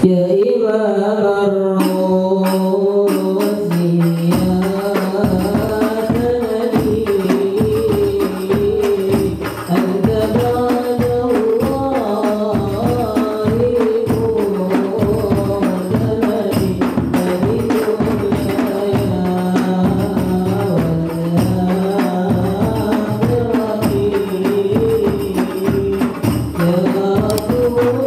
Ya Imam Ar-Razi ya sanadi anta ba'dallahi mu'tamadi malikul hayat wal akhirati ya Rasulullah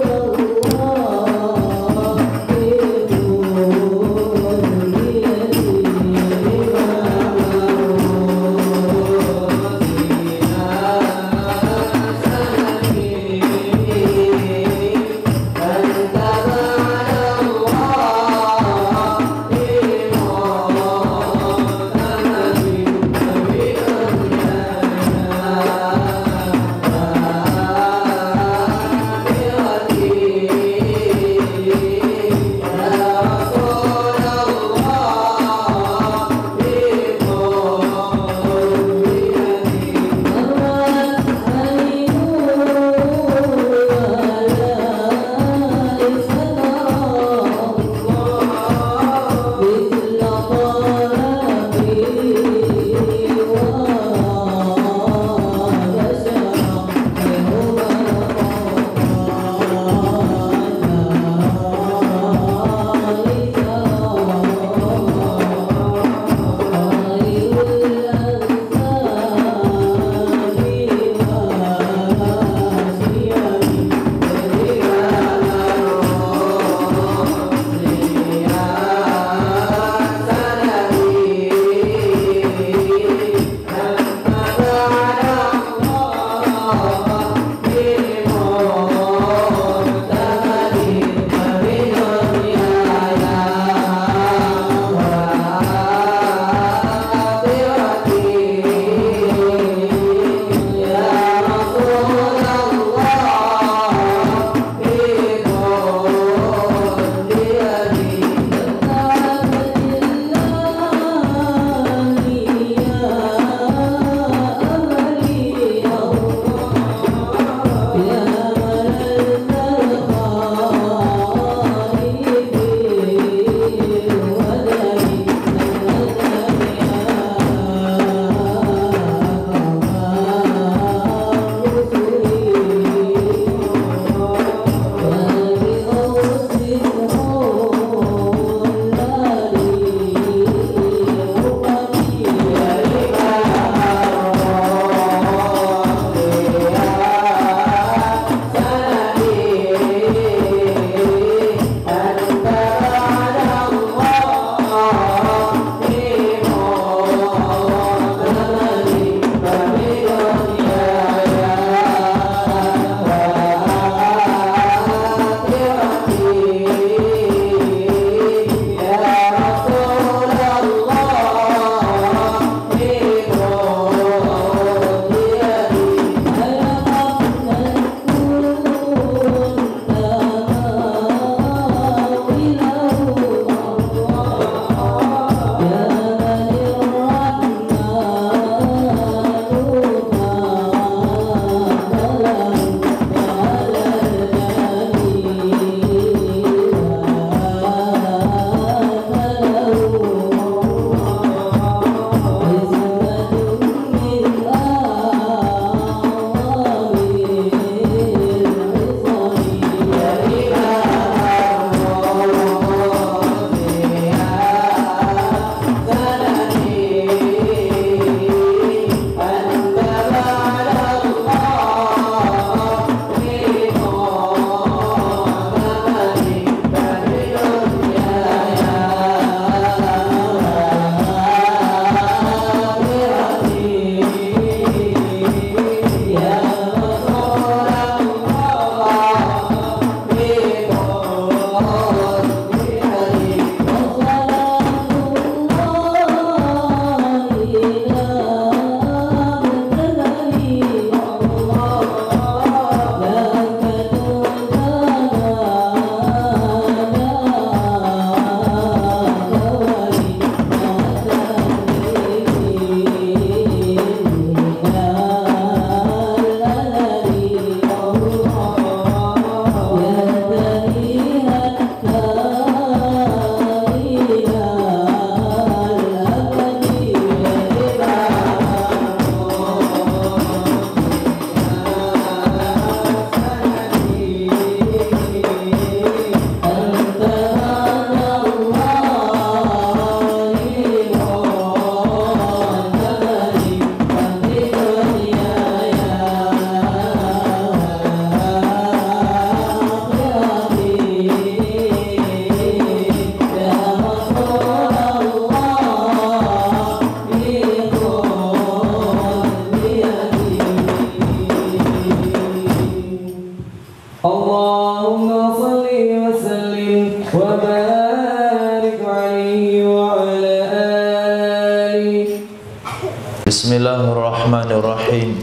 Bismillahirrahmanirrahim.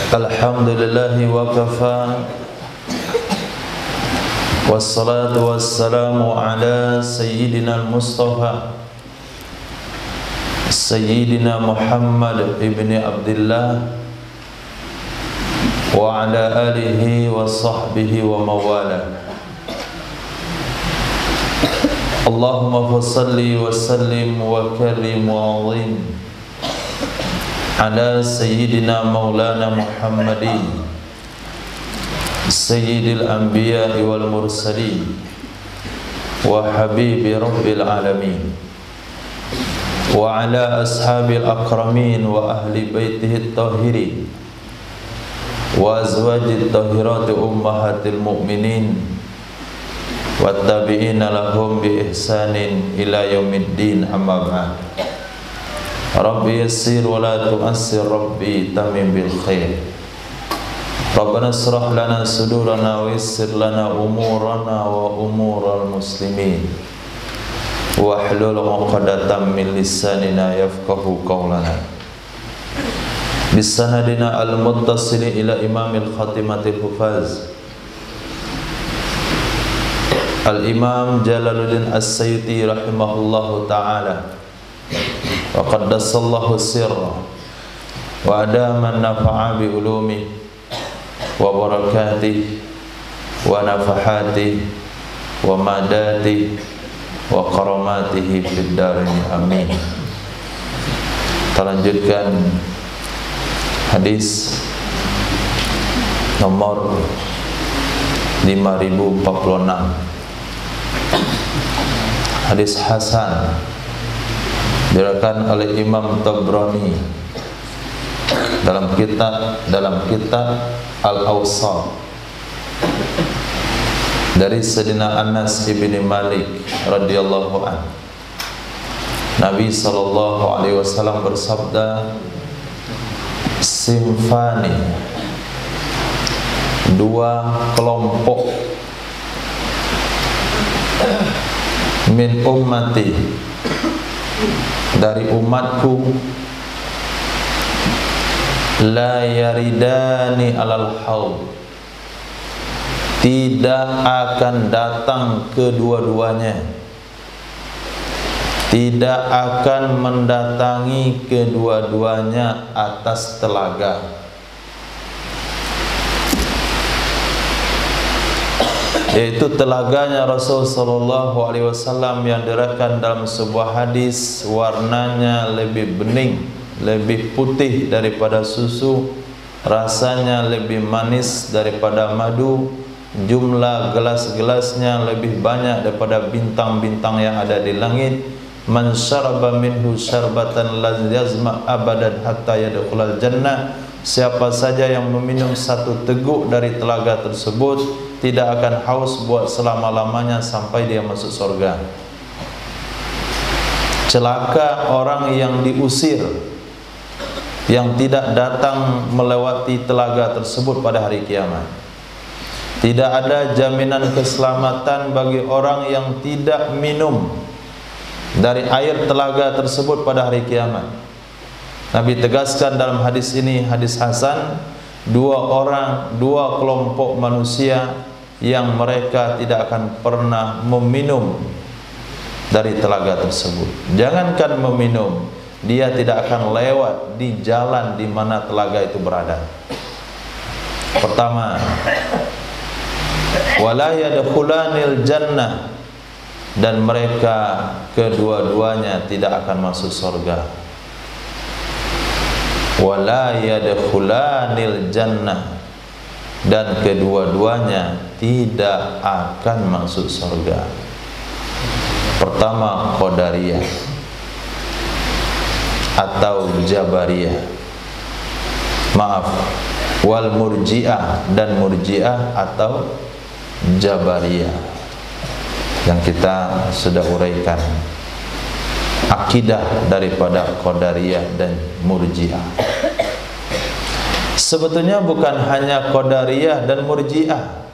Alhamdulillahi wa kafa. Wassalatu wassalamu ala sayyidina al-Mustafa Sayyidina Muhammad ibn Abdullah wa ala alihi wa sahbihi wa mawala. Allahumma fasalli wa sallim wa karim wa azim ala sayyidina maulana Muhammadin sayyidil anbiya'i wal mursalin wa habibi rabbil alamin wa ala ashabil akramin wa ahli baitihi tahirin wa azwajit tahirati ummahatil mu'minin wa tabi'ina lahum bi ihsanin ila yaumiddin, amma ba'd. Rabbi yassir wa la tu'assir, Rabbi tamim bil khair. Rabbana israh lana sudurana wa yassir lana umurana wa umural muslimin wahlul 'uqdatam min lisanina yafqahu qawlana. Bisanadina al-muttasil ila imamil khatimatil hufaz Al-Imam Jalaluddin As-Sayuti rahimahullahu ta'ala wa qaddasallahu sirra wa adama nafa'a bi ulumi wa barakatih wa nafahatih wa madatih wa karamatihi fid darin, amin. Kita lanjutkan hadis nomor 5046, hadis hasan diriwayatkan oleh Imam Tabrani dalam kitab Al-Awsat dari Sayyidina Anas ibn Malik radhiyallahu anhu. Nabi sallallahu alaihi wasallam bersabda, simfani, dua kelompok, min ummati, dari umatku, la yaridani alal haud, tidak akan datang kedua-duanya, tidak akan mendatangi kedua-duanya atas telaga. Yaitu telaganya Rasul sallallahu alaihi wasallam yang diriwayatkan dalam sebuah hadis, warnanya lebih bening, lebih putih daripada susu, rasanya lebih manis daripada madu, jumlah gelas-gelasnya lebih banyak daripada bintang-bintang yang ada di langit. Man syaraba minhu syarbatan la yazma abadan hatta yadkhulal jannah, siapa saja yang meminum satu teguk dari telaga tersebut tidak akan haus buat selama-lamanya sampai dia masuk surga. Celaka orang yang diusir, yang tidak datang melewati telaga tersebut pada hari kiamat. Tidak ada jaminan keselamatan bagi orang yang tidak minum dari air telaga tersebut pada hari kiamat. Nabi tegaskan dalam hadis ini, hadis hasan, dua kelompok manusia yang mereka tidak akan pernah meminum dari telaga tersebut. Jangankan meminum, dia tidak akan lewat di jalan di mana telaga itu berada. Pertama, wala yadkhulanil jannah, dan mereka kedua-duanya tidak akan masuk surga. Wala yadkhulanil jannah, dan kedua-duanya tidak akan masuk surga. Pertama, Qadariyah atau Jabariyah, maaf, wal Murji'ah, dan Murji'ah atau Jabariyah yang kita sudah uraikan akidah daripada Qadariyah dan Murji'ah. Sebetulnya bukan hanya Qadariyah dan Murji'ah,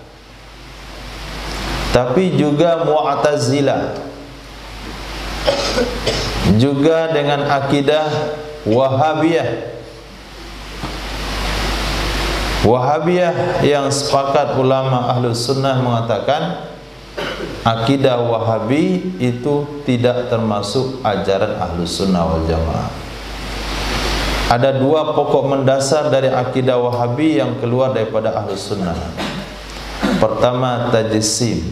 tapi juga Mu'tazilah juga dengan akidah Wahabiyah. Wahabiyah yang sepakat ulama Ahlus Sunnah mengatakan akidah Wahabi itu tidak termasuk ajaran Ahlus Sunnah wal Jamaah. Ada dua pokok mendasar dari akidah Wahabi yang keluar daripada Ahlus Sunnah. Pertama, tajsim,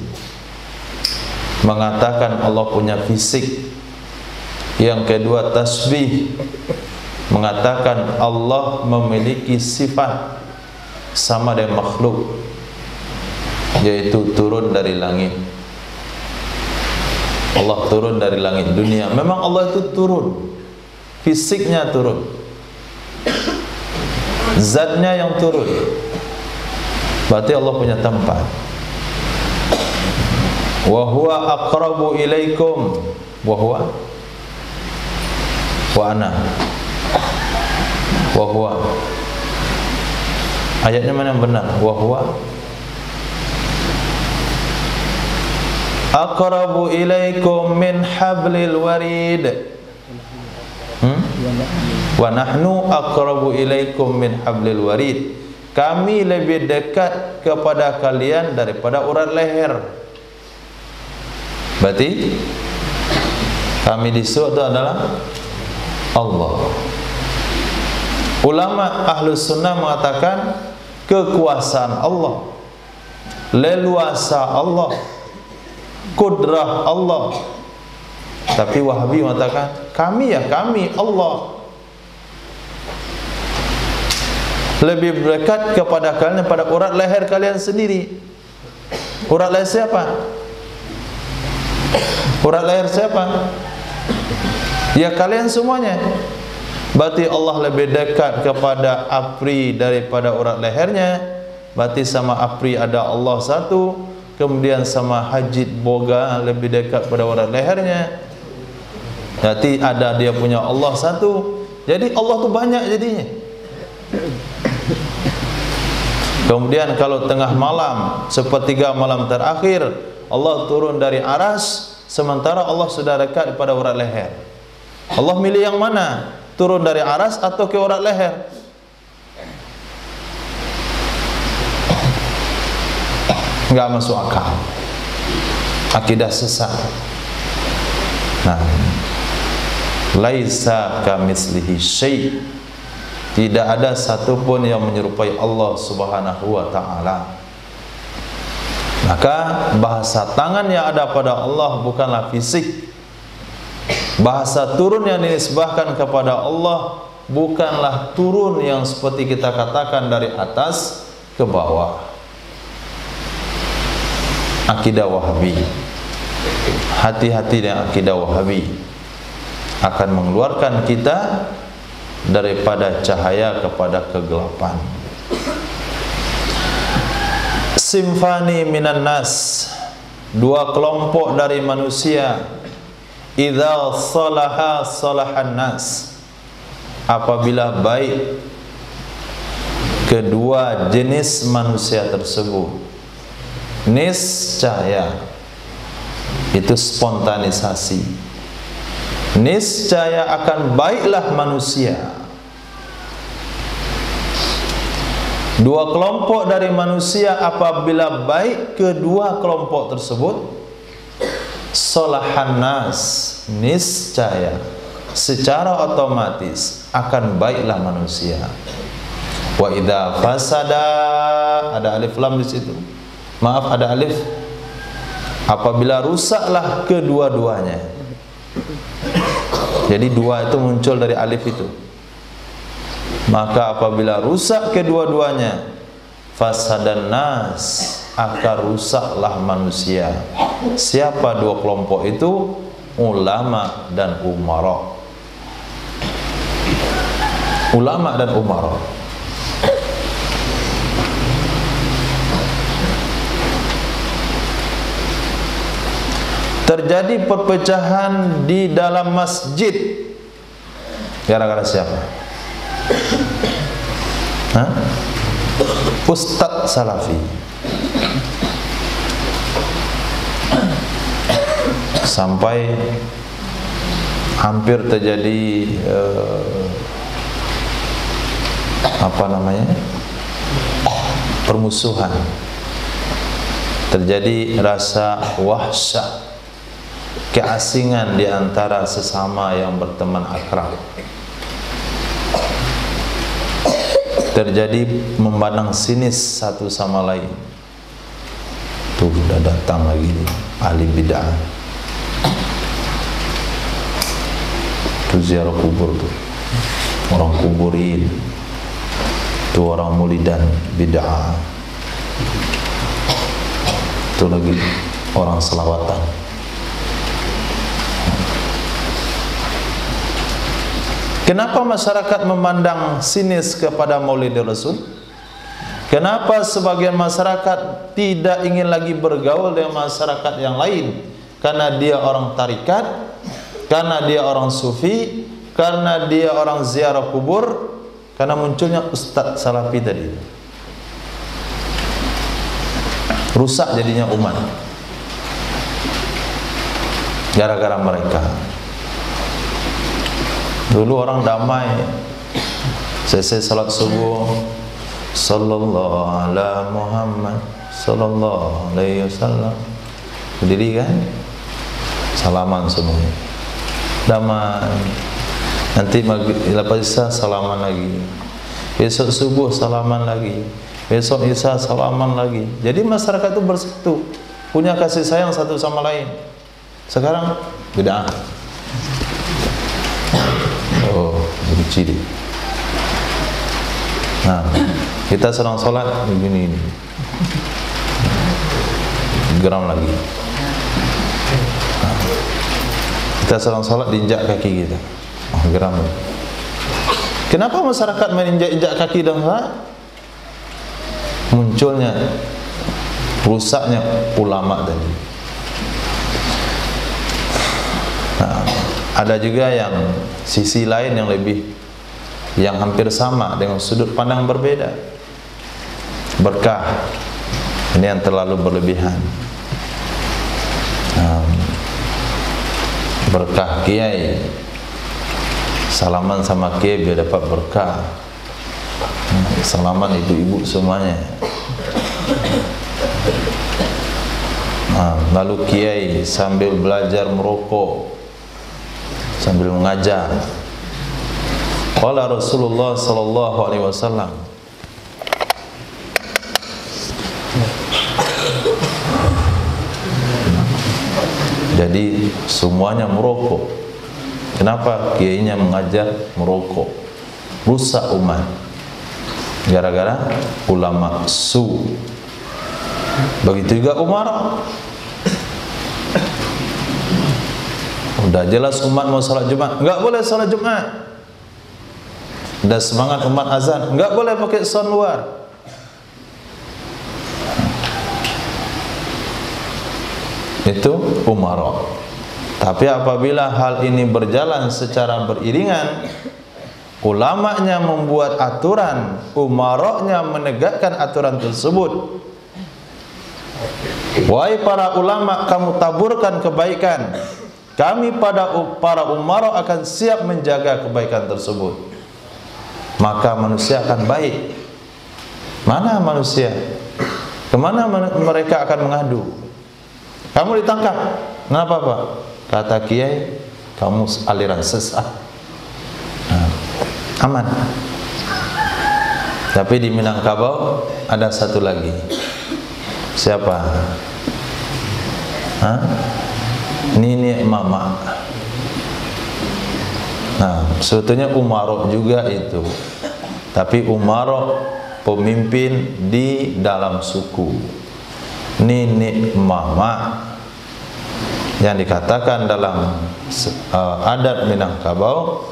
mengatakan Allah punya fisik. Yang kedua, tasbih, mengatakan Allah memiliki sifat sama dengan makhluk, yaitu turun dari langit. Allah turun dari langit dunia. Memang Allah itu turun, fisiknya turun, zatnya yang turun. Berarti Allah punya tempat. Wa huwa aqrabu ilaikum wa huwa wa ana wa huwa. Ayatnya mana yang benar? Wa huwa aqrabu ilaikum min hablil warid. Wa nahnu aqrabu ilaikum min hablil warid. Kami lebih dekat kepada kalian daripada urat leher. Berarti kami disuruh itu adalah Allah. Ulama Ahlus Sunnah mengatakan kekuasaan Allah, leluasa Allah, kudrah Allah. Tapi Wahabi mengatakan kami Allah lebih dekat kepada kalian pada urat leher kalian sendiri. Urat leher siapa? Urat leher siapa? Ya kalian semuanya. Berarti Allah lebih dekat kepada Apri daripada urat lehernya. Berarti sama Apri ada Allah satu. Kemudian sama Hajid Boga lebih dekat pada urat lehernya. Berarti ada dia punya Allah satu. Jadi Allah tu banyak jadinya. Kemudian kalau tengah malam, sepertiga malam terakhir, Allah turun dari aras, sementara Allah sudah dekat pada urat leher. Allah milih yang mana? Turun dari aras atau ke urat leher? Enggak masuk akal. Akidah sesat. Nah, laisa kamitslihi syai'. Tidak ada satupun yang menyerupai Allah Subhanahu wa ta'ala. Maka bahasa tangan yang ada pada Allah bukanlah fisik. Bahasa turun yang dinisbahkan kepada Allah bukanlah turun yang seperti kita katakan dari atas ke bawah. Akidah Wahabi, hati-hati dengan akidah Wahabi, akan mengeluarkan kita daripada cahaya kepada kegelapan. Simfani minan nas, dua kelompok dari manusia. Idza salaha salahan nas, apabila baik kedua jenis manusia tersebut, niscaya itu spontanisasi, niscaya akan baiklah manusia. Dua kelompok dari manusia apabila baik kedua kelompok tersebut, salahan nas, niscaya secara otomatis akan baiklah manusia. Wa idza fasada, ada alif lam di situ. Maaf, ada alif. Apabila rusaklah kedua-duanya. Jadi dua itu muncul dari alif itu. Maka apabila rusak kedua-duanya, fasadan nas, akan rusaklah manusia. Siapa dua kelompok itu? Ulama dan umara. Ulama dan umara. Terjadi perpecahan di dalam masjid gara-gara siapa? Hah? Ustaz Salafi. Sampai hampir terjadi permusuhan, terjadi rasa wahsyah, keasingan di antara sesama yang berteman akrab, terjadi memandang sinis satu sama lain. Tuh udah datang lagi nih ahli bid'ah, tuh ziarah kubur tuh, orang kuburin, tuh orang mulidan bid'ah, tuh lagi orang selawatan. Kenapa masyarakat memandang sinis kepada Maulid Rasul? Kenapa sebagian masyarakat tidak ingin lagi bergaul dengan masyarakat yang lain? Karena dia orang tarikat, karena dia orang sufi, karena dia orang ziarah kubur, karena munculnya Ustadz Salafi tadi. Rusak jadinya umat gara-gara mereka. Dulu orang damai, selesai salat subuh, sallallahu ala Muhammad sallallahu alaihi wasallam, berdiri kan, salaman semuanya, damai. Nanti maghrib, lepas isya salaman lagi, besok subuh salaman lagi, besok isya salaman lagi. Jadi masyarakat itu bersatu, punya kasih sayang satu sama lain. Sekarang beda. Oh, benci dia. Nah, kita sedang sholat begini, geram lagi. Nah, kita sedang sholat diinjak kaki kita, oh, geram. Kenapa masyarakat menginjak-injak kaki dan sholat? Munculnya, rusaknya ulama tadi. Nah, ada juga yang sisi lain yang hampir sama dengan sudut pandang berbeda. Berkah, ini yang terlalu berlebihan. Berkah kiai, salaman sama kiai biar dapat berkah. Salaman ibu-ibu semuanya. Lalu kiai sambil belajar merokok, sambil mengajar. Qala Rasulullah sallallahu alaihi wasallam, jadi semuanya merokok. Kenapa? Kiainya mengajar merokok, rusak umat gara-gara ulama su. Begitu juga Umar. Udah jelas umat mau salat Jumat, enggak boleh salat Jumat. Udah semangat umat azan, enggak boleh pakai sound luar. Itu Umar. Tapi apabila hal ini berjalan secara beriringan, ulamanya membuat aturan, umaroknya menegakkan aturan tersebut. Wahai para ulama, kamu taburkan kebaikan, kami pada para umarok akan siap menjaga kebaikan tersebut. Maka manusia akan baik. Mana manusia? Kemana mereka akan mengadu? Kamu ditangkap, kenapa Pak? Kata kiai, kamu aliran sesat. Aman. Tapi di Minangkabau ada satu lagi. Siapa? Nini Mama. Nah, sebetulnya umarok juga itu. Tapi umarok pemimpin di dalam suku. Nini Mama yang dikatakan dalam adat Minangkabau,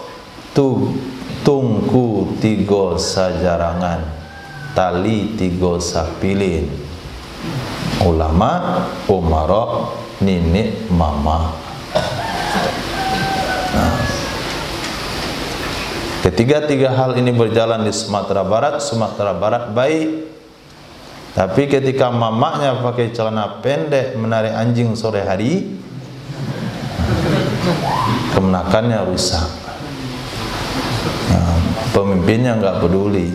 tungku tiga sajarangan, tali tiga sapilin. Ulama, umarok, nini mama. Nah, ketiga-tiga hal ini berjalan di Sumatera Barat baik. Tapi ketika mamanya pakai celana pendek menarik anjing sore hari, kemenakannya rusak. Nah, pemimpinnya nggak peduli.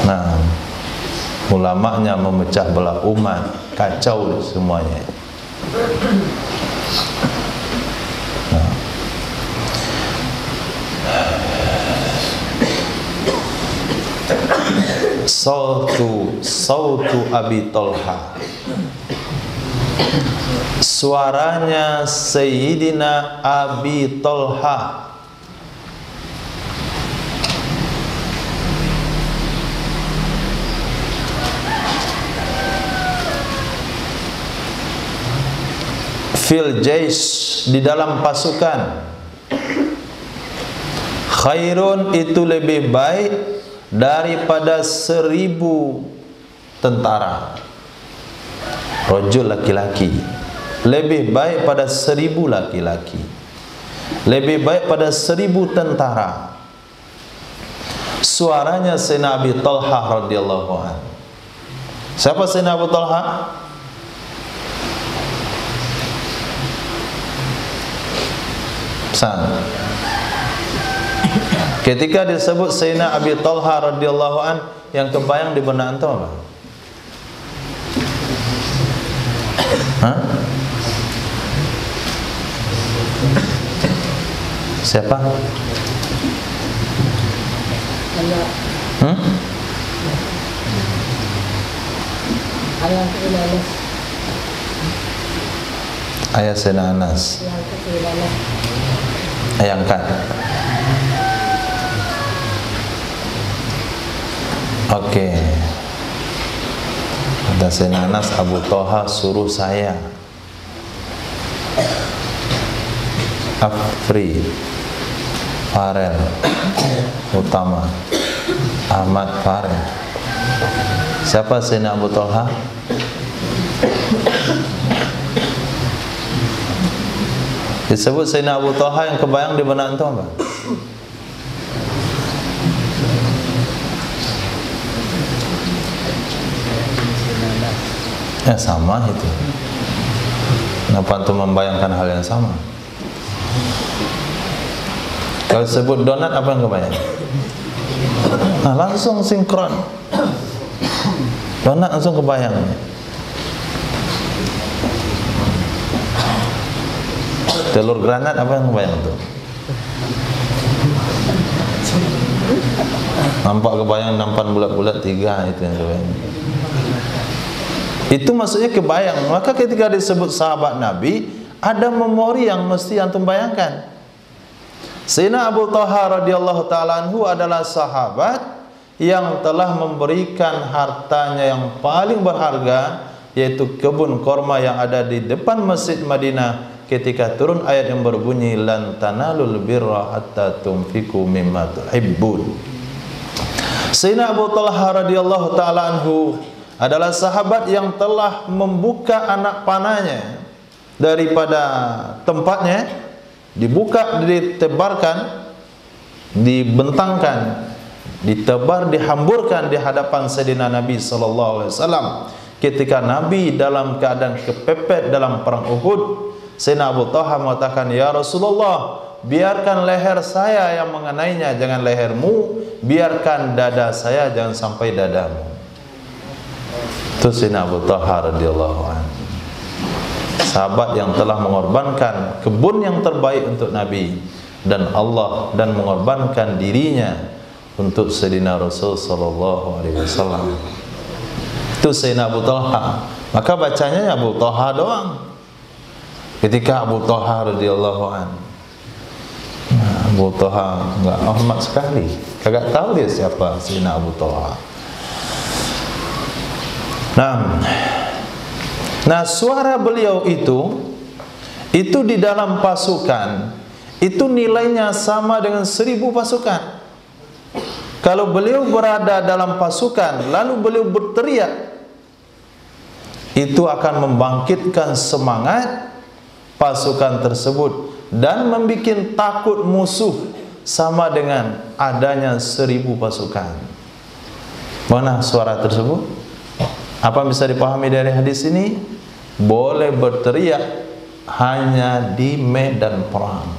Nah, ulamanya memecah belah umat, kacau semuanya. Nah, sautu Abi Talha, suaranya Sayyidina Abi Talha. Fil jaish, di dalam pasukan. Khairun, itu lebih baik daripada 1000 tentara. Rajul, laki-laki, lebih baik pada 1000 laki-laki, lebih baik pada 1000 tentara. Suaranya Sayyidina Abi Talha radhiyallahu anhu. Siapa Sayyidina Abu Talha? Ketika disebut Sayyidina Abi Talha radhiyallahu an, yang kebayang di benak antum apa? Hah? Siapa? Ayah Sayyidina Anas. Ayah angkat. Oke. Kata Sayyidina Anas, Abu Talha suruh saya Afri, Farel, Utama, Ahmad Farel. Siapa Sayyidina Abu Talha? Disebut Sayyidina Abu Talha, yang kebayang di benak antum apa? Ya sama itu. Kenapa antum membayangkan hal yang sama? Kalau sebut donat, apa yang kebayang? Nah, langsung sinkron. Donat langsung kebayang. Telur granat, apa yang kebayang tuh? Nampak kebayang nampan bulat-bulat 3, itu yang kebayang. Itu maksudnya kebayang. Maka ketika disebut sahabat Nabi, ada memori yang mesti antum bayangkan. Sayyidina Abu Talha radhiyallahu ta'ala anhu adalah sahabat yang telah memberikan hartanya yang paling berharga, yaitu kebun korma yang ada di depan Masjid Madinah, ketika turun ayat yang berbunyi lan tanalul birra hatta tunfiqu mimma tuhibbun. Sayyidina Abu Talha radhiyallahu ta'ala anhu adalah sahabat yang telah membuka anak panahnya daripada tempatnya, dibuka, ditebarkan, dibentangkan, ditebar, dihamburkan di hadapan Sayyidina Nabi sallallahu alaihi wasallam. Ketika Nabi dalam keadaan kepepet dalam perang Uhud, Sayyidina Abu Talha mengatakan, "Ya Rasulullah, biarkan leher saya yang mengenainya, jangan lehermu, biarkan dada saya, jangan sampai dadamu." Itu Sayyidina Abu Talha radhiyallahu anhu, sahabat yang telah mengorbankan kebun yang terbaik untuk Nabi dan Allah, dan mengorbankan dirinya untuk Sayyidina Rasul sallallahu alaihi wasallam. Itu Sayyidina Abu Talha. Maka bacanya Abu Talha doang. Ketika Abu Talha radhiyallahu anhu, Abu Talha enggak hormat sekali, kagak tahu dia siapa Sayyidina Abu Talha. Nah, suara beliau itu di dalam pasukan itu nilainya sama dengan 1000 pasukan. Kalau beliau berada dalam pasukan lalu beliau berteriak, itu akan membangkitkan semangat pasukan tersebut dan membuat takut musuh, sama dengan adanya 1000 pasukan. Mana suara tersebut? Apa bisa dipahami dari hadis ini? Boleh berteriak hanya di medan perang.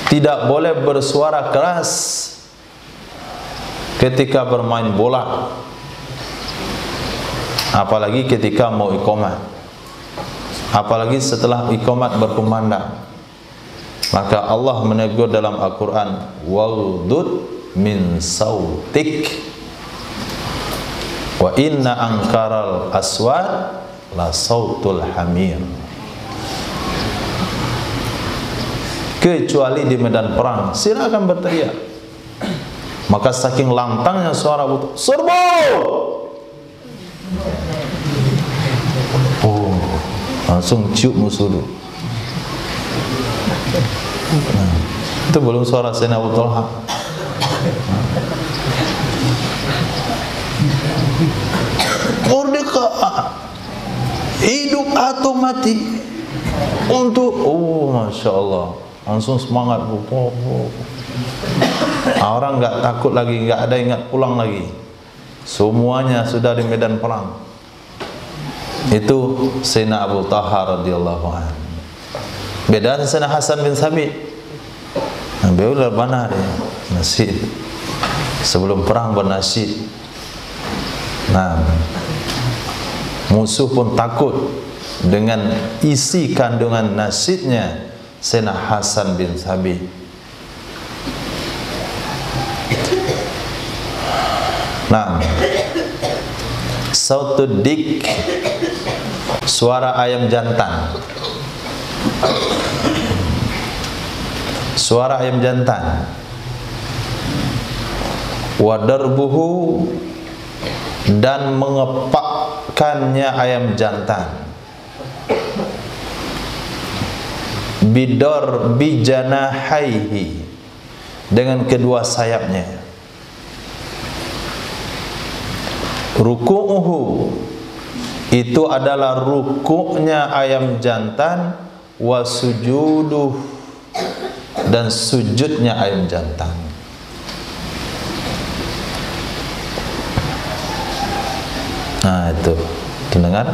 Tidak boleh bersuara keras ketika bermain bola, apalagi ketika mau iqamat, apalagi setelah iqamat berkumandang. Maka Allah menegur dalam Al-Quran, waghdud min sautik wa inna angkaral aswat la sautul hamir. Kecuali di medan perang, silakan berteriak. Maka saking lantangnya suara Abu Talha, serbu! Oh, langsung cium musuh dulu. Nah, itu belum suara Sayyidina Abu Talha. Merdeka, hidup atau mati untuk, oh masya Allah, langsung semangat. Orang nggak takut lagi, nggak ada ingat pulang lagi. Semuanya sudah di medan perang. Itu Sayyidina Abu Talha radhiyallahu anhu. Beda dengan Sayyidina Hasan bin Thabit. Beliau berbana dia nasyid. Sebelum perang bernasyid. Nah, musuh pun takut dengan isi kandungan nasyidnya Sayyidina Hasan bin Thabit. Nah, sautud dik, suara ayam jantan. Suara ayam jantan. Wadarbuhu, dan mengepakkannya ayam jantan. Bidor bijanahaihi, dengan kedua sayapnya. Ruku'uhu, itu adalah rukuknya ayam jantan. Wasujuduh, dan sujudnya ayam jantan. Nah itu, dengar.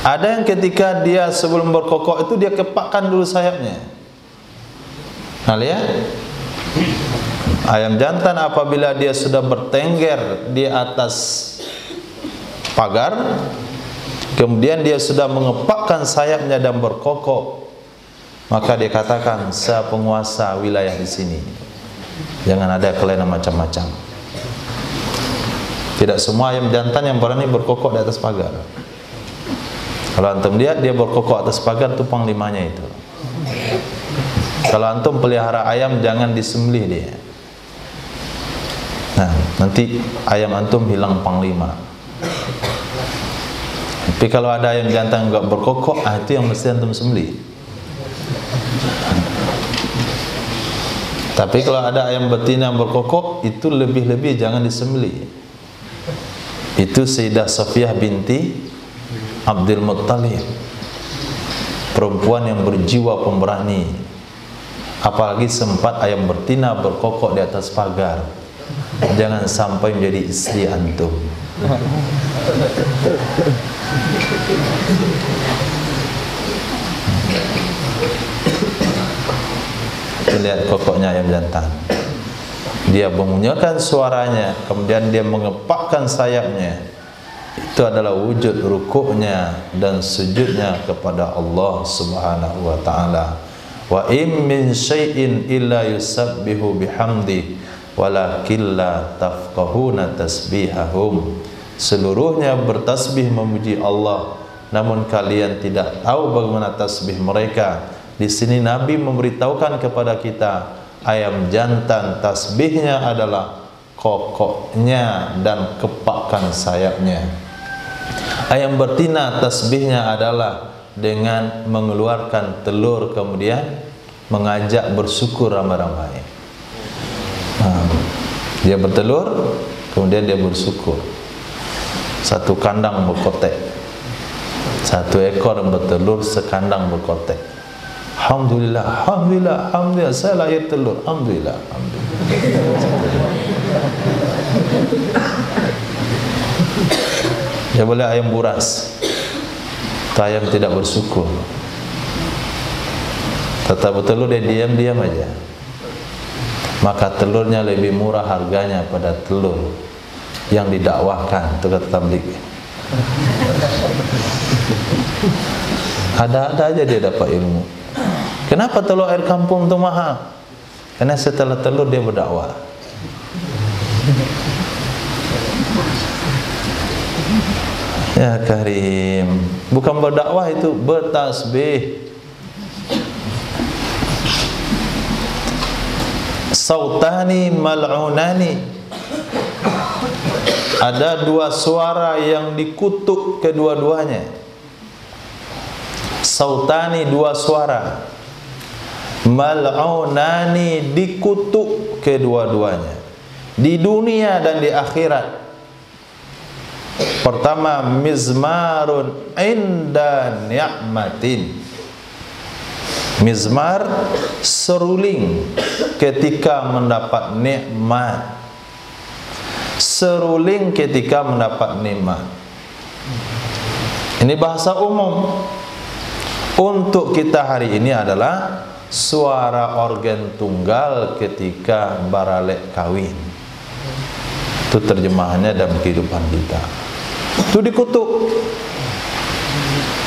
Ada yang ketika dia sebelum berkokok itu dia kepakkan dulu sayapnya. Nah lihat, ayam jantan apabila dia sudah bertengger di atas pagar, kemudian dia sudah mengepakkan sayapnya dan berkokok, maka dia katakan, saya penguasa wilayah di sini. Jangan ada kelainan macam-macam. Tidak semua ayam jantan yang berani berkokok di atas pagar. Kalau antum lihat dia berkokok atas pagar, itu panglimanya itu. Kalau antum pelihara ayam, jangan disembelih dia. Nah, nanti ayam antum hilang panglima. Tapi kalau ada ayam jantan enggak berkokok, itu yang mesti antum sembelih. Tapi kalau ada ayam betina yang berkokok, itu lebih-lebih jangan disembelih. Itu Sayyidah Safiyah binti Abdul Muttalib, perempuan yang berjiwa pemberani. Apalagi sempat ayam betina berkokok di atas pagar. Jangan sampai menjadi istri antum. Lihat kokoknya ayam jantan. Dia mengunyahkan suaranya, kemudian dia mengepakkan sayapnya. Itu adalah wujud rukuknya dan sujudnya kepada Allah Subhanahu wa taala. Wa im min syai'in illa yusabbihu bihamdi walakin la tafqahuna tasbihahum. Seluruhnya bertasbih memuji Allah, namun kalian tidak tahu bagaimana tasbih mereka. Di sini Nabi memberitahukan kepada kita, ayam jantan tasbihnya adalah kokoknya dan kepakkan sayapnya. Ayam betina tasbihnya adalah dengan mengeluarkan telur, kemudian mengajak bersyukur ramai-ramai. Dia bertelur, kemudian dia bersyukur. Satu kandang berkotek, satu ekor bertelur, sekandang berkotek. Alhamdulillah, alhamdulillah, alhamdulillah, saya lahir telur. Alhamdulillah, alhamdulillah. Ya boleh ayam buras. ayam tidak bersyukur. Tetap telur dia diam-diam aja. Maka telurnya lebih murah harganya pada telur yang didakwahkan, itu kata tabligh. Ada-ada aja dia dapat ilmu. Kenapa telur air kampung itu mahal? Karena setelah telur dia berdakwah. Ya Karim, bukan berdakwah itu bertasbih. Sautani mal'unani, ada dua suara yang dikutuk kedua-duanya. Sautani, dua suara, mal'unani, dikutuk kedua-duanya di dunia dan di akhirat. Pertama, mizmarun inda ni'matin. Mizmar, seruling ketika mendapat nikmat. Seruling ketika mendapat nikmat. Ini bahasa umum. Untuk kita hari ini adalah suara organ tunggal ketika baralek kawin. Itu terjemahannya dalam kehidupan kita. Itu dikutuk.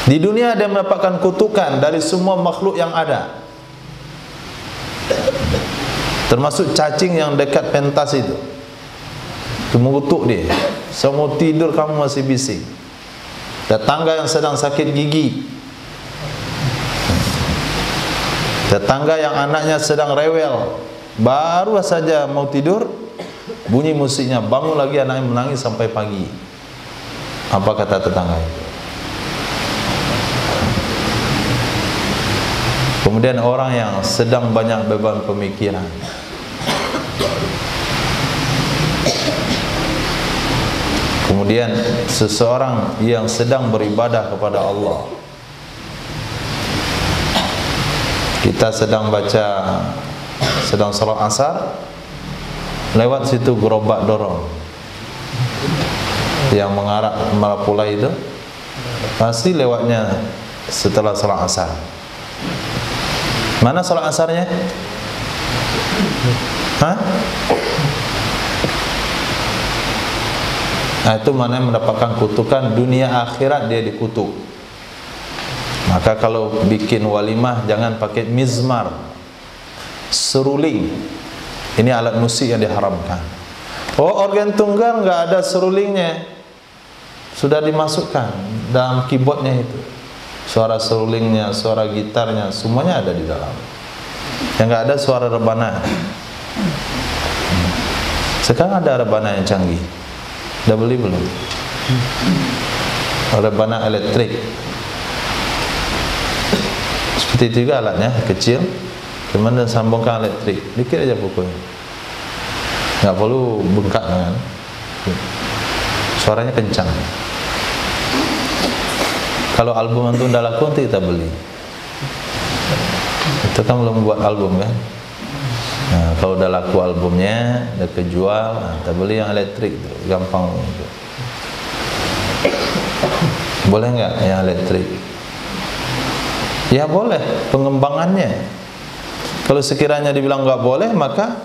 Di dunia dia mendapatkan kutukan dari semua makhluk yang ada, termasuk cacing yang dekat pentas itu. Itu mengutuk dia. Semua tidur kamu masih bising. Tetangga yang sedang sakit gigi, tetangga yang anaknya sedang rewel, baru saja mau tidur, bunyi musiknya, bangun lagi anaknya menangis sampai pagi. Apa kata tetangga itu? Kemudian orang yang sedang banyak beban pemikiran, kemudian seseorang yang sedang beribadah kepada Allah. Kita sedang baca, sedang salat asar, lewat situ gerobak dorong yang mengarah Malapula itu, pasti lewatnya setelah salat asar. Mana salat asarnya? Hah? Nah, itu mana yang mendapatkan kutukan dunia akhirat, dia dikutuk. Maka kalau bikin walimah jangan pakai mizmar, seruling. Ini alat musik yang diharamkan. Oh, organ tunggal nggak ada serulingnya, sudah dimasukkan dalam keyboardnya itu. Suara serulingnya, suara gitarnya, semuanya ada di dalam. Yang nggak ada suara rebana. Sekarang ada rebana yang canggih. Udah beli belum? Rebana elektrik. Seperti itu juga alatnya, kecil, cuman sambungkan elektrik, dikit aja pokoknya. Nggak perlu bengkak kan? Suaranya kencang. Kalau album itu udah laku, nanti kita beli. Itu kan belum buat album kan? Nah, kalau udah laku albumnya, udah kejual, nah, kita beli yang elektrik, gampang. Gitu. Boleh nggak yang elektrik? Ya boleh, pengembangannya. Kalau sekiranya dibilang nggak boleh, maka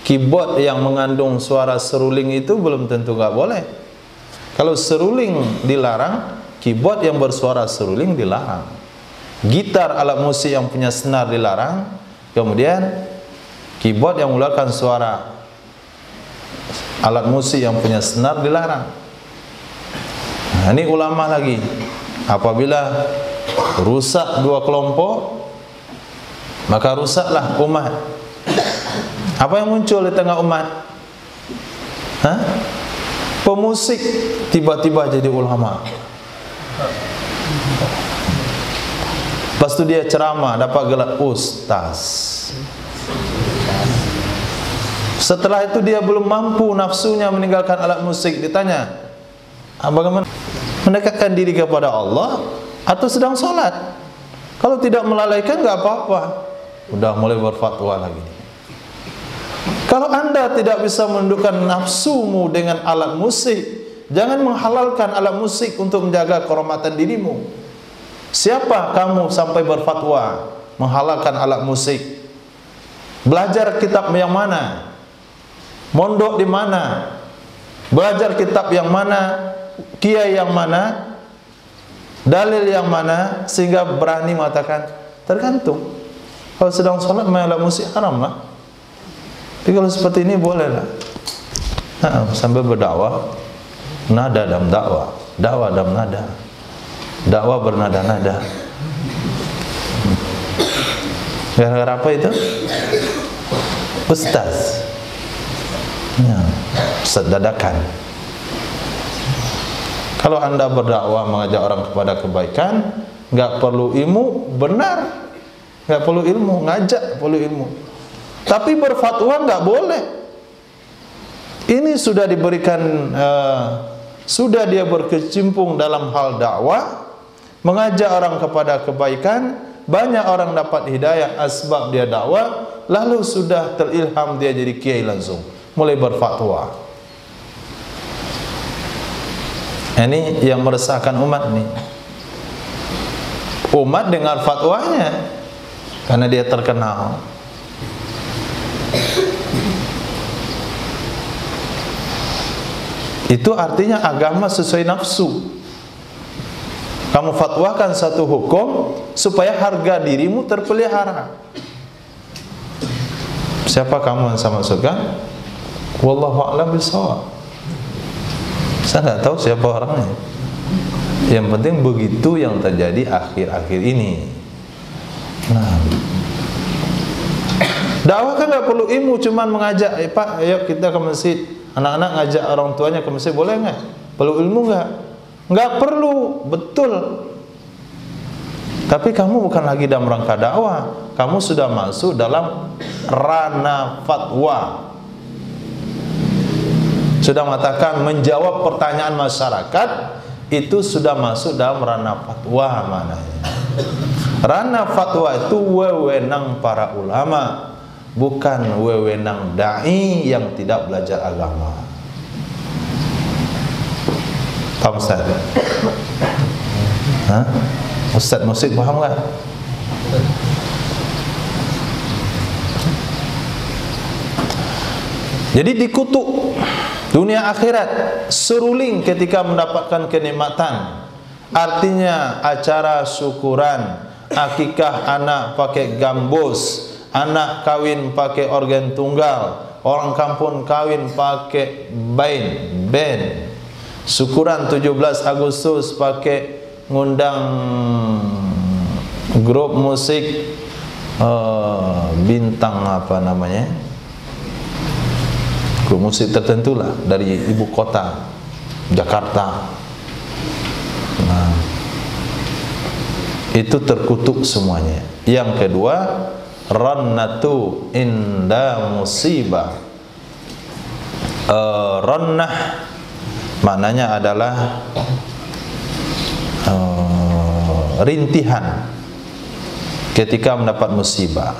keyboard yang mengandung suara seruling itu belum tentu nggak boleh. Kalau seruling dilarang, keyboard yang bersuara seruling dilarang. Gitar, alat musik yang punya senar dilarang. Kemudian keyboard yang mengeluarkan suara alat musik yang punya senar dilarang. Nah, ini ulama lagi. Apabila rusak dua kelompok, maka rusaklah umat. Apa yang muncul di tengah umat? Hah? Pemusik tiba-tiba jadi ulama. Lepas itu dia ceramah, dapat gelar ustaz. Setelah itu dia belum mampu nafsunya meninggalkan alat musik. Ditanya, bagaimana mendekatkan diri kepada Allah atau sedang sholat? Kalau tidak melalaikan nggak apa-apa. Udah mulai berfatwa lagi. Kalau anda tidak bisa menundukkan nafsumu dengan alat musik, jangan menghalalkan alat musik untuk menjaga kehormatan dirimu. Siapa kamu sampai berfatwa menghalalkan alat musik? Belajar kitab yang mana? Mondok di mana? Belajar kitab yang mana? Kiai yang mana? Dalil yang mana? Sehingga berani mengatakan, tergantung. Kalau sedang sholat main alat musik haram lah. Tapi kalau seperti ini boleh lah. Sambil berdakwah, nada dalam dakwah, dakwah dalam nada, dakwah bernada-nada. Gara-gara apa itu? Ustaz, ya, Ustaz dadakan. Kalau anda berdakwah mengajak orang kepada kebaikan, nggak perlu ilmu, benar, nggak perlu ilmu, ngajak perlu ilmu. Tapi berfatwa nggak boleh. Ini sudah diberikan, sudah dia berkecimpung dalam hal dakwah, mengajak orang kepada kebaikan, banyak orang dapat hidayah asbab dia dakwah, lalu sudah terilham dia jadi kiai langsung, mulai berfatwa. Ini yang meresahkan umat nih. Umat dengar fatwanya karena dia terkenal. Itu artinya agama sesuai nafsu. Kamu fatwakan satu hukum supaya harga dirimu terpelihara. Siapa kamu yang saya maksudkan? Wallahu a'lam bishawab. Saya nggak tahu siapa orangnya. Yang penting begitu yang terjadi akhir-akhir ini. Nah, dakwah kan nggak perlu ilmu, cuman mengajak, Pak, ayo kita ke masjid. Anak-anak ngajak orang tuanya ke masjid, boleh nggak? Perlu ilmu nggak? Nggak perlu, betul. Tapi kamu bukan lagi dalam rangka dakwah, kamu sudah masuk dalam ranah fatwa. Sudah mengatakan menjawab pertanyaan masyarakat, itu sudah masuk dalam ranah fatwa mananya. Ranah fatwa itu wewenang para ulama, bukan wewenang dai yang tidak belajar agama. Paham Ustaz? Hah? Ustaz musik paham nggak? Jadi dikutuk dunia akhirat, seruling ketika mendapatkan kenikmatan. Artinya acara syukuran, akikah anak pakai gambus, anak kawin pakai organ tunggal, orang kampung kawin pakai band. Syukuran 17 Agustus pakai ngundang grup musik bintang apa namanya? Grup musik tertentu lah dari ibu kota Jakarta. Nah, itu terkutuk semuanya. Yang kedua, rannatu inda musibah. Rannah maknanya adalah rintihan ketika mendapat musibah.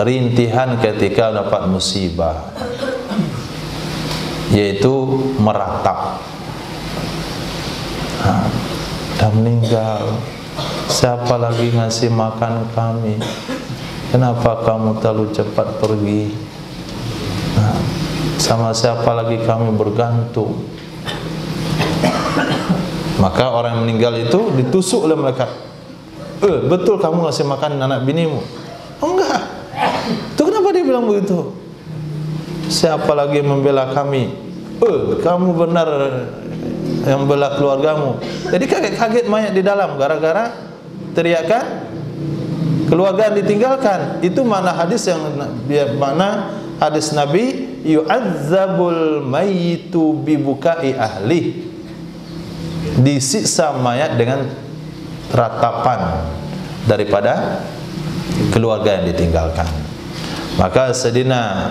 Rintihan ketika mendapat musibah, yaitu meratap. Dah meninggal, siapa lagi ngasih makan kami? Kenapa kamu terlalu cepat pergi? Sama siapa lagi kami bergantung? Maka orang yang meninggal itu ditusuk oleh mereka. Betul kamu ngasih makan anak binimu? Oh, enggak. Itu kenapa dia bilang begitu? Siapa lagi membela kami? Kamu benar yang bela keluargamu. Jadi kaget-kaget mayat di dalam gara-gara teriakan keluarga ditinggalkan. Itu mana hadis yang mana hadis Nabi, yu'adzabul mayyitu bibukai ahli. Disiksa mayat dengan ratapan daripada keluarga yang ditinggalkan. Maka Sayyidina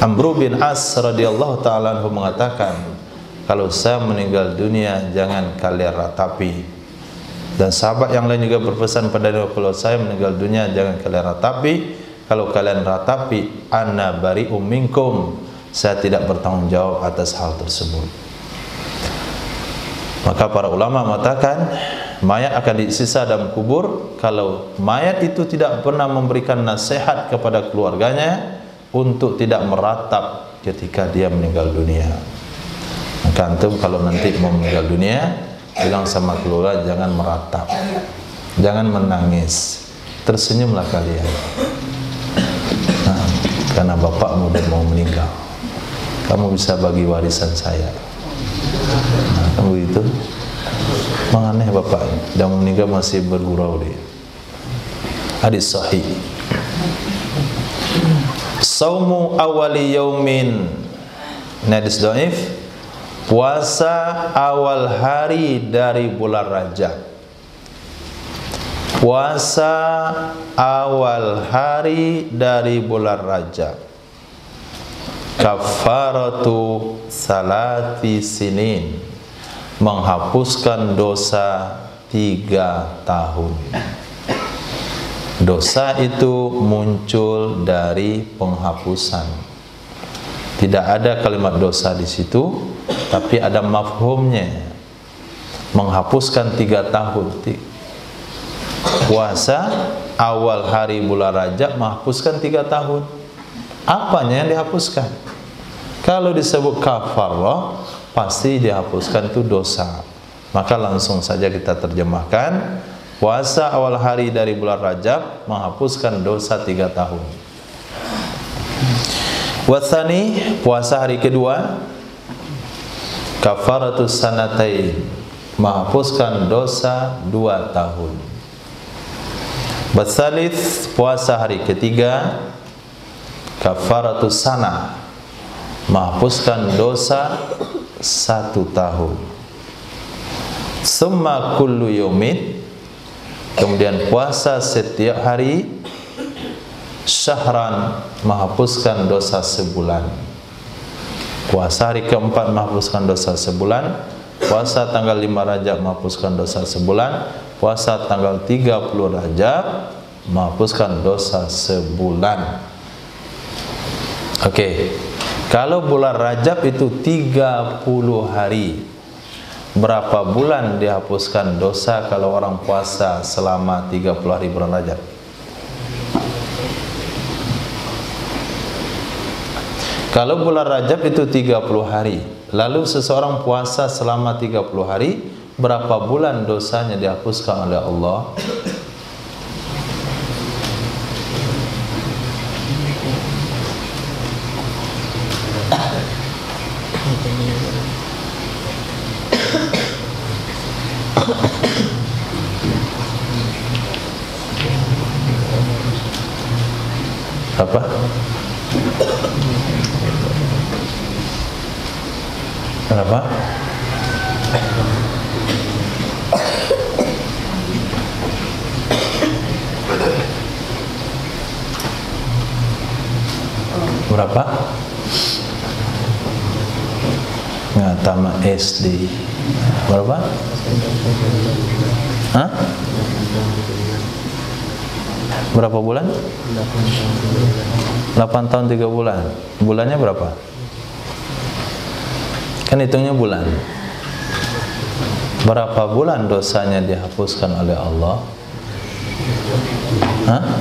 Amr bin As radhiyallahu ta'ala anhu mengatakan, kalau saya meninggal dunia jangan kalian ratapi. Dan sahabat yang lain juga berpesan pada Nabi, kalau saya meninggal dunia jangan kalian ratapi. Kalau kalian ratapi, ana bari'um minkum, saya tidak bertanggung jawab atas hal tersebut. Maka para ulama mengatakan mayat akan disisa dalam kubur kalau mayat itu tidak pernah memberikan nasihat kepada keluarganya untuk tidak meratap ketika dia meninggal dunia. Maka antum kalau nanti mau meninggal dunia, bilang sama keluarga jangan meratap, jangan menangis, tersenyumlah kalian. Nah, karena bapakmu udah mau meninggal, kamu bisa bagi warisan saya. Nah, kamu itu menganeh bapak, dan meninggal masih bergurau dia. Hadis sahih. Saumu awali yaumin, hadis dhaif. Puasa awal hari dari bulan Rajab. Puasa awal hari dari bulan Rajab. Kafaratu salati sinin, menghapuskan dosa 3 tahun. Dosa itu muncul dari penghapusan. Tidak ada kalimat dosa di situ, tapi ada mafhumnya. Menghapuskan 3 tahun. Puasa awal hari bulan Rajab menghapuskan 3 tahun. Apanya yang dihapuskan? Kalau disebut kafarah, pasti dihapuskan itu dosa. Maka langsung saja kita terjemahkan, puasa awal hari dari bulan Rajab menghapuskan dosa 3 tahun. Watsani, puasa hari kedua, kafaratus sanatain, menghapuskan dosa 2 tahun. Batsalits, puasa hari ketiga, kafaratus sana, menghapuskan dosa 1 tahun. Summa kullu yaumid, kemudian puasa setiap hari, syahran, menghapuskan dosa sebulan. Puasa hari keempat menghapuskan dosa sebulan, puasa tanggal 5 Rajab menghapuskan dosa sebulan, puasa tanggal 30 Rajab menghapuskan dosa sebulan. Oke. Kalau bulan Rajab itu 30 hari, berapa bulan dihapuskan dosa kalau orang puasa selama 30 hari bulan Rajab? Kalau bulan Rajab itu 30 hari, lalu seseorang puasa selama 30 hari, berapa bulan dosanya dihapuskan oleh Allah? Apa? Kenapa? Berapa? Nggak, tamat SD. Berapa? Hah? Berapa bulan? 8 tahun 3 bulan. Bulannya berapa? Kan hitungnya bulan. Berapa bulan dosanya dihapuskan oleh Allah? Hah?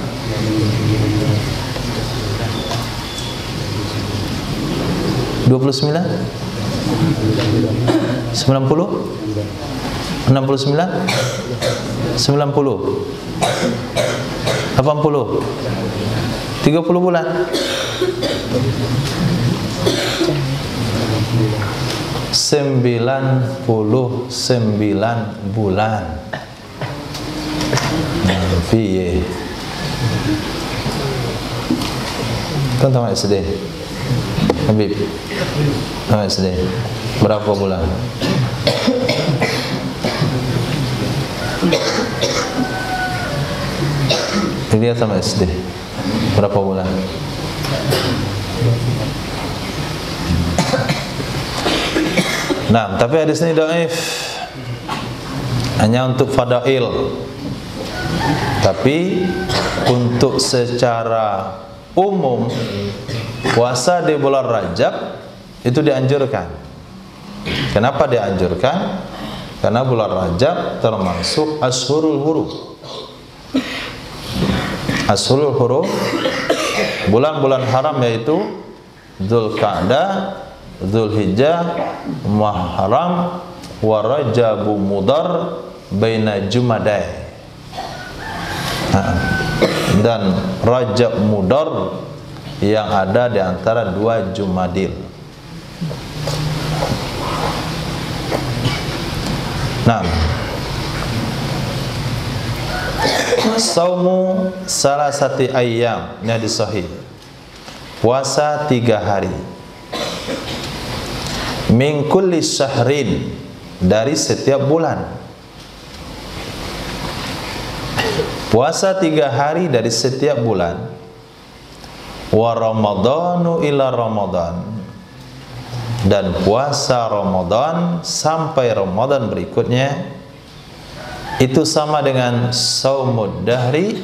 $29? 90? 69? 90? 80? 30 bulan? 99 bulan. Piye? Kan tamat SD? Habib? Tamat SD? Berapa bulan? Dia sama SD. Berapa bulan? Nah, tapi hadis ini dhaif. Hanya untuk fadail. Tapi untuk secara umum puasa di bulan Rajab itu dianjurkan. Kenapa dianjurkan? Karena bulan Rajab termasuk Ashurul Hurum. Ashurul Hurum, bulan-bulan haram yaitu Dzulqa'dah, Dzulhijjah, Muharram, wa Rajabu Mudhar baina Jumadai. Dan Rajab Mudhar yang ada di antara dua Jumadil. Nah, saumu salasati ayyam, ini hadis sahih. Puasa 3 hari. Min kulli syahrin, dari setiap bulan. Puasa 3 hari dari setiap bulan. Wa ramadhanu ila ramadhan, dan puasa Ramadan sampai Ramadan berikutnya itu sama dengan saumud dahri,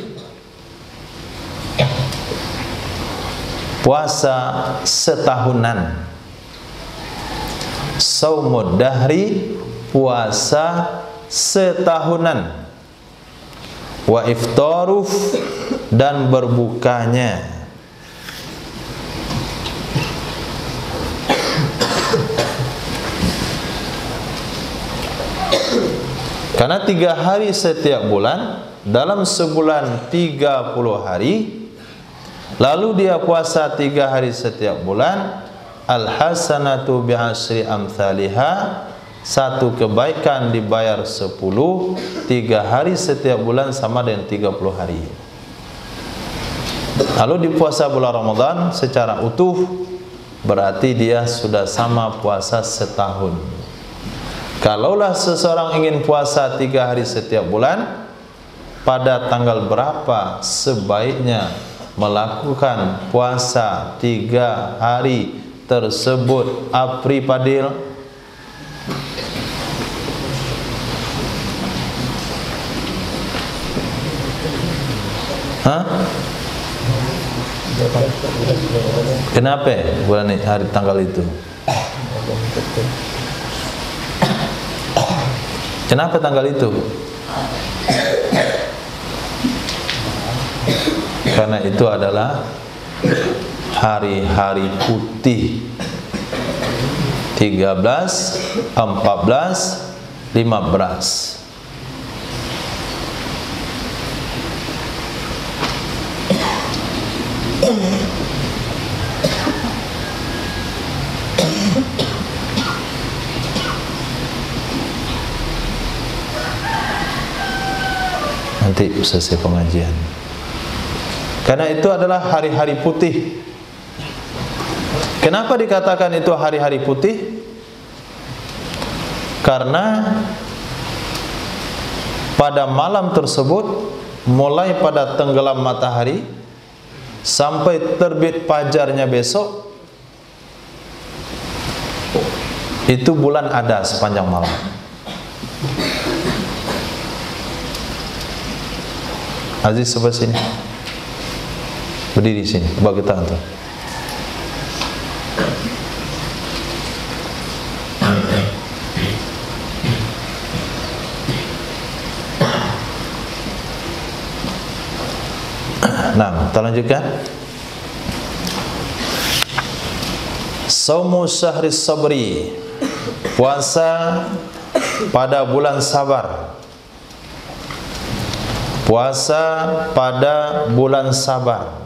puasa setahunan. Saumud dahri, puasa setahunan. Wa iftaruf, dan berbukanya. Karena 3 hari setiap bulan, dalam sebulan 30 hari, lalu dia puasa 3 hari setiap bulan, al-hasanatu bi'asri amthaliha, satu kebaikan dibayar 10, 3 hari setiap bulan sama dengan 30 hari. Lalu di puasa bulan Ramadan secara utuh, berarti dia sudah sama puasa setahun. Kalaulah seseorang ingin puasa 3 hari setiap bulan, pada tanggal berapa sebaiknya melakukan puasa 3 hari tersebut? Apri Padil? Hah? Kenapa bulan ini, hari tanggal itu? Kenapa tanggal itu? Karena itu adalah hari-hari putih. 13, 14, 15. Nanti selesai pengajian. Karena itu adalah hari-hari putih. Kenapa dikatakan itu hari-hari putih? Karena pada malam tersebut, mulai pada tenggelam matahari sampai terbit fajarnya besok, itu bulan ada sepanjang malam. Aziz, sebelah sini, berdiri sini, bagi tangan tuh. Nah, kita lanjutkan. Saumu syahri sabri, puasa pada bulan sabar. Puasa pada bulan sabar.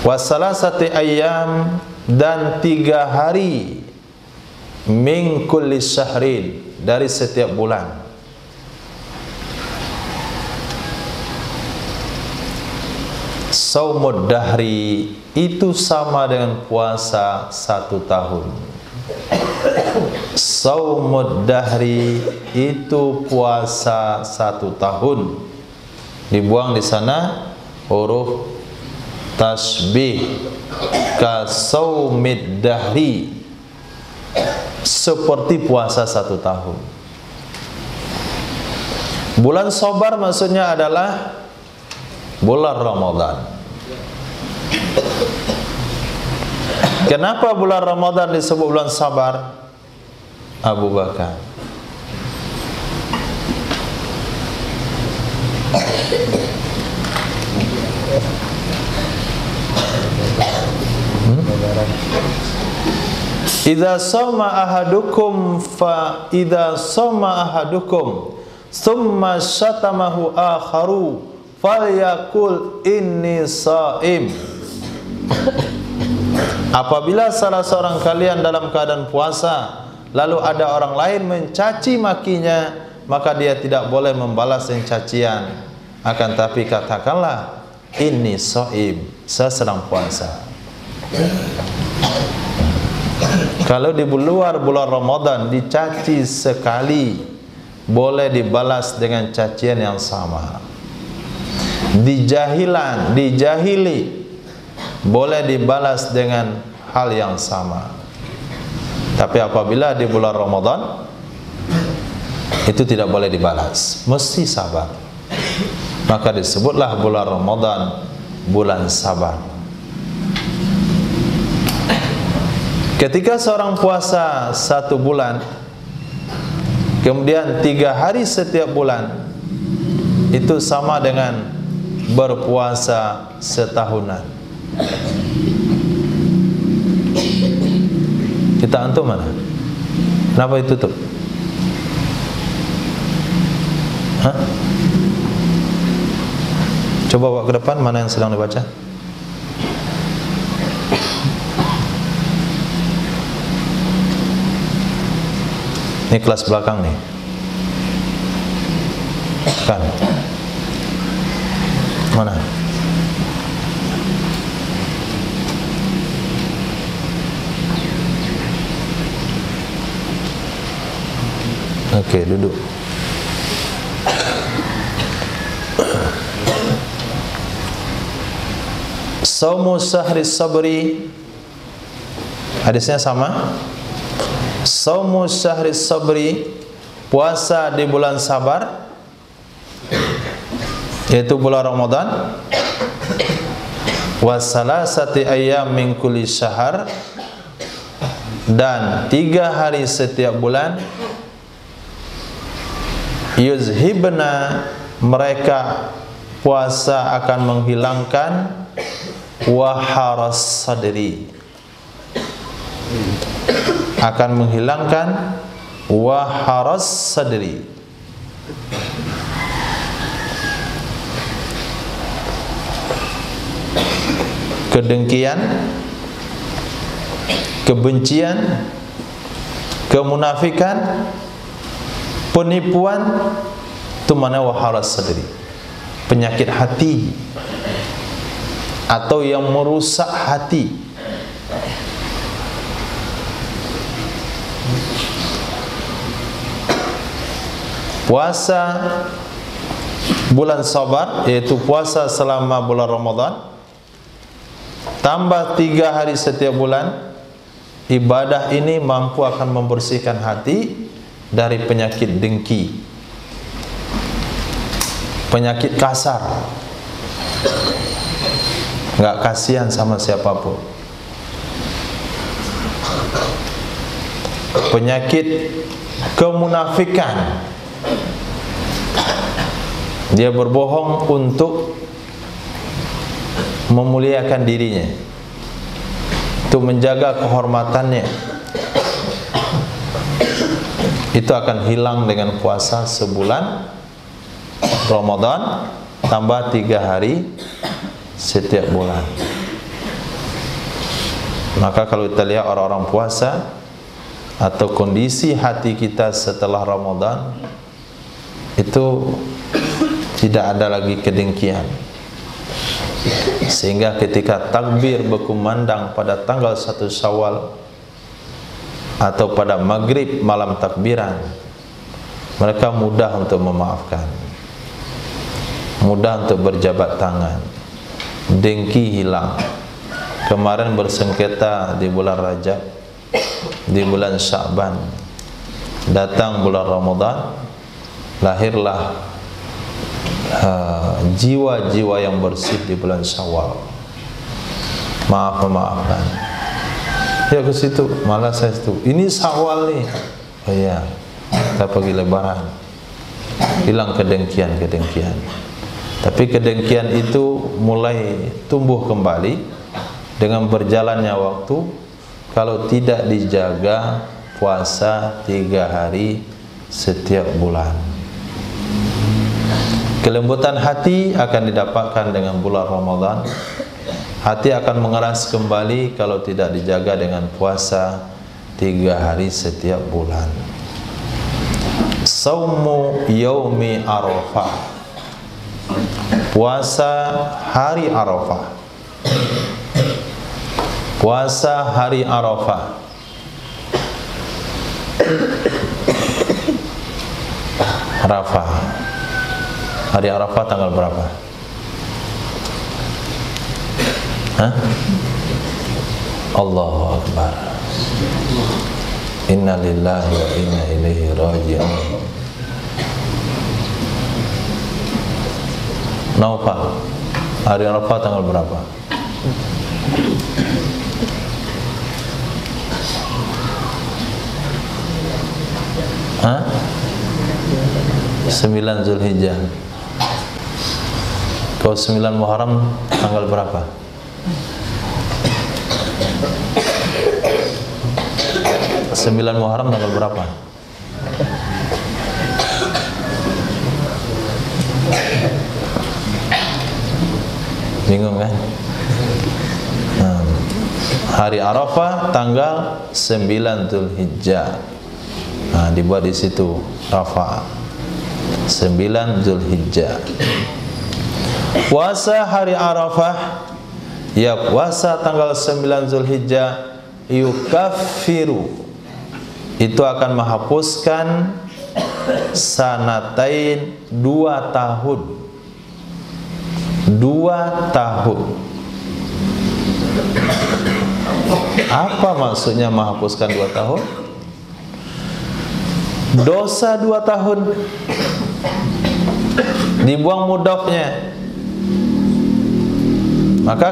Wasalasati ayyam, dan 3 hari min kulli syahrin, dari setiap bulan. Saumud dahri, itu sama dengan puasa 1 tahun. Saumud dahri, itu puasa 1 tahun. Dibuang di sana huruf tasbih. Ka saumid dahri, seperti puasa 1 tahun. Bulan Sabar maksudnya adalah bulan Ramadan. Kenapa bulan Ramadan disebut bulan sabar? Abu Bakar. Idza shoma ahadukum fa idza shoma ahadukum thumma syatamahu akharu falyakul inni shaim. Apabila salah seorang kalian dalam keadaan puasa lalu ada orang lain mencaci makinya, maka dia tidak boleh membalas cacian, akan tapi katakanlah inni shaim, saya sedang puasa. Kalau di luar bulan Ramadan dicaci sekali, boleh dibalas dengan cacian yang sama. Dijahili, boleh dibalas dengan hal yang sama. Tapi apabila di bulan Ramadan, itu tidak boleh dibalas, mesti sabar. Maka disebutlah bulan Ramadan bulan sabar. Ketika seorang puasa 1 bulan, kemudian 3 hari setiap bulan, itu sama dengan berpuasa setahunan. Kita antum mana? Kenapa ditutup? Hah? Coba bawa ke depan, mana yang sedang dibaca? Ini kelas belakang nih. Kan? Mana? Oke, duduk. Saumu syahri sabri. Hadisnya sama. Saumu syahri sabri, puasa di bulan sabar, yaitu bulan Ramadan. Wa salasati ayyam min kulli syahr, dan 3 hari setiap bulan. Yuzhibna, mereka puasa akan menghilangkan waharas sadri, akan menghilangkan waharas sadri, kedengkian, kebencian, kemunafikan, penipuan. Itu mana waharas sadri, penyakit hati atau yang merusak hati. Puasa bulan sabar, yaitu puasa selama bulan Ramadan, tambah 3 hari setiap bulan. Ibadah ini mampu akan membersihkan hati dari penyakit dengki, penyakit kasar, nggak kasihan sama siapapun, penyakit kemunafikan, dia berbohong untuk memuliakan dirinya, untuk menjaga kehormatannya. Itu akan hilang dengan puasa sebulan Ramadan tambah 3 hari setiap bulan. Maka kalau kita lihat orang-orang puasa atau kondisi hati kita setelah Ramadan, itu tidak ada lagi kedengkian, sehingga ketika takbir berkumandang pada tanggal 1 Syawal atau pada maghrib malam takbiran, mereka mudah untuk memaafkan, mudah untuk berjabat tangan, dengki hilang. Kemarin bersengketa di bulan Rajab, di bulan Sya'ban, datang bulan Ramadan, lahirlah jiwa-jiwa yang bersih di bulan Syawal. Maaf-memaafkan. Ya ke situ, malah saya situ. Ini Syawal nih. Oh iya, kita pergi Lebaran. Hilang kedengkian. Tapi kedengkian itu mulai tumbuh kembali dengan berjalannya waktu. Kalau tidak dijaga puasa 3 hari setiap bulan. Kelembutan hati akan didapatkan dengan bulan Ramadan. Hati akan mengeras kembali kalau tidak dijaga dengan puasa 3 hari setiap bulan. Saumu yaumi Arafah, puasa hari Arafah. Puasa hari Arafah. Arafah. Hari Arafah tanggal berapa? Hah? Allahu Akbar. Inna lillahi wa inna ilaihi raji'un. Naufal, hari Arafah tanggal berapa? Hah? 9 Zulhijjah. Kalau 9 Muharram tanggal berapa? Sembilan Muharram tanggal berapa? Bingung kan? Hari Arafah tanggal 9 Zulhijjah. Nah, dibuat di situ Arafah 9 Zulhijjah. Puasa hari Arafah, ya puasa tanggal 9 Zulhijjah, yukaffiru, itu akan menghapuskan sanatain 2 tahun. 2 tahun. Apa maksudnya menghapuskan 2 tahun? Dosa 2 tahun dibuang mudhafnya. Maka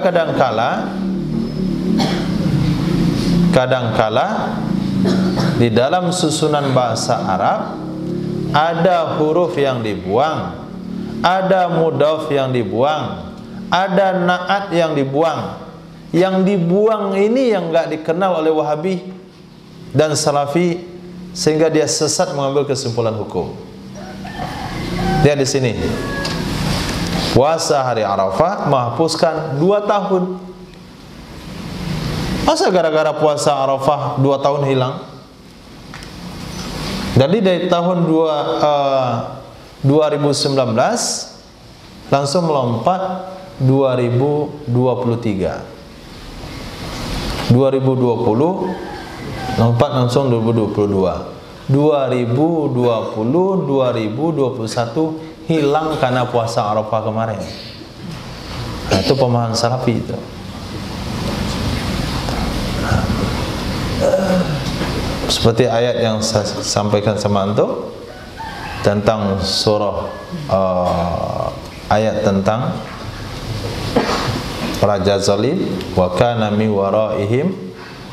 kadangkala di dalam susunan bahasa Arab ada huruf yang dibuang, ada mudhaf yang dibuang, ada naat yang dibuang. Yang dibuang ini yang enggak dikenal oleh Wahabi dan Salafi, sehingga dia sesat mengambil kesimpulan hukum. Lihat di sini. Puasa hari Arafah menghapuskan 2 tahun. Masa gara-gara puasa Arafah 2 tahun hilang? Jadi dari tahun 2019 langsung melompat 2023. 2020 lompat langsung 2022. 2020, 2021 hilang karena puasa Arafah kemarin. Nah, itu pemahaman Salafi itu. Seperti ayat yang saya sampaikan sama antum tentang surah ayat tentang raja zalim, wa kana mi waraihim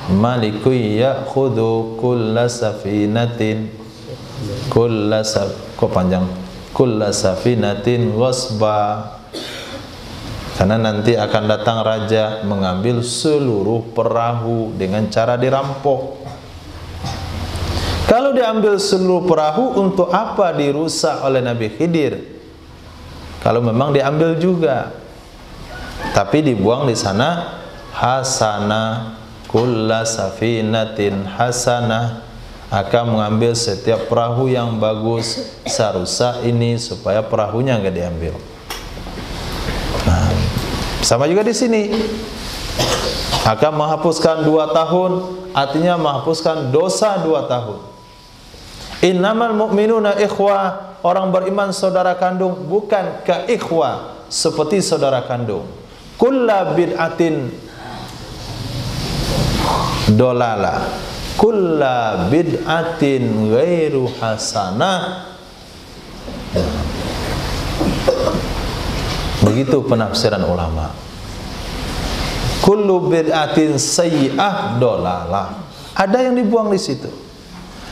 malikun ya'khudhu kulla safinatin kulla safinatin ghasba. Karena nanti akan datang raja mengambil seluruh perahu dengan cara dirampok. Kalau diambil seluruh perahu, untuk apa dirusak oleh Nabi Khidir? Kalau memang diambil juga, tapi dibuang di sana hasanah, kulla safinatin hasanah, akan mengambil setiap perahu yang bagus, sarusa ini supaya perahunya enggak diambil. Nah, sama juga di sini. Akan menghapuskan 2 tahun, artinya menghapuskan dosa 2 tahun. Innamal mu'minuna ikhwah, orang beriman saudara kandung, bukan ka ikhwah, seperti saudara kandung. Kulla bid'atin dolala, kulla bid'atin ghairu hasanah. Begitu penafsiran ulama. kullu bid'atin sayyi'ah dolalah. Ada yang dibuang di situ.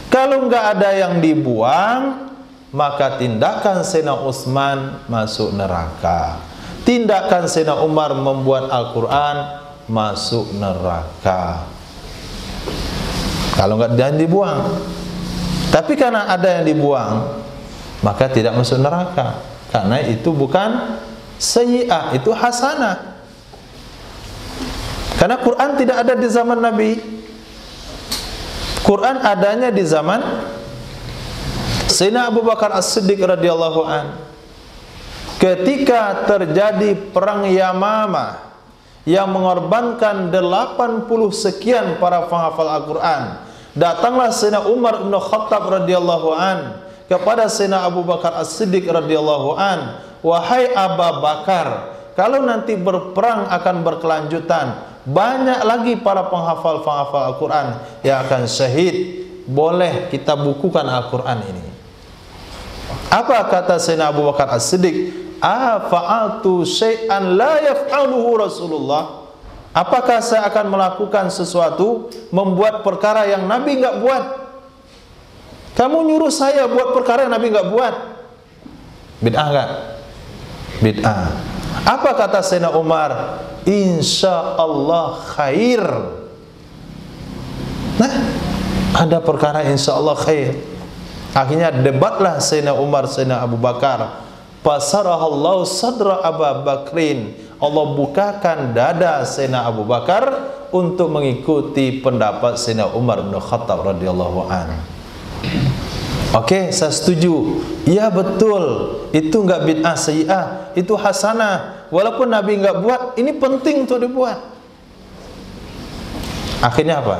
Kalau enggak ada yang dibuang, maka tindakan Sayyidina Utsman masuk neraka. Tindakan Sayyidina Umar membuat Al-Quran masuk neraka. Kalau enggak ada yang dibuang. Tapi karena ada yang dibuang, maka tidak masuk neraka. Karena itu bukan sayyi'ah, itu hasanah. Karena Quran tidak ada di zaman Nabi. Quran adanya di zaman Sayyidina Abu Bakar As-Siddiq radhiyallahu an. Ketika terjadi perang Yamamah yang mengorbankan 80 sekian para penghafal Al-Quran, datanglah Sayyidina Umar bin Khattab radhiyallahu an kepada Sayyidina Abu Bakar As-Siddiq radhiyallahu an, wahai Abu Bakar, kalau nanti berperang akan berkelanjutan, banyak lagi para penghafal Al-Quran yang akan syahid, boleh kita bukukan Al-Quran ini. Apa kata Sayyidina Abu Bakar As-Siddiq? Afa'atu syai'an la yaf'aluhu Rasulullah. Apakah saya akan melakukan sesuatu, membuat perkara yang Nabi enggak buat? Kamu nyuruh saya buat perkara yang Nabi enggak buat. Bid'ah enggak? Bid'ah. Apa kata Sayyidina Umar? Insyaallah khair. Nah, ada perkara insyaallah khair. Akhirnya debatlah Sayyidina Umar, Sayyidina Abu Bakar. Fasarahallahu sadra Abu Bakrin. Allah bukakan dada Sayyidina Abu Bakar untuk mengikuti pendapat Sayyidina Umar bin Khattab radhiyallahu anhu. Oke, saya setuju. Ya betul, itu enggak bid'ah sayyi'ah, itu hasanah. Walaupun Nabi enggak buat, ini penting untuk dibuat. Akhirnya apa?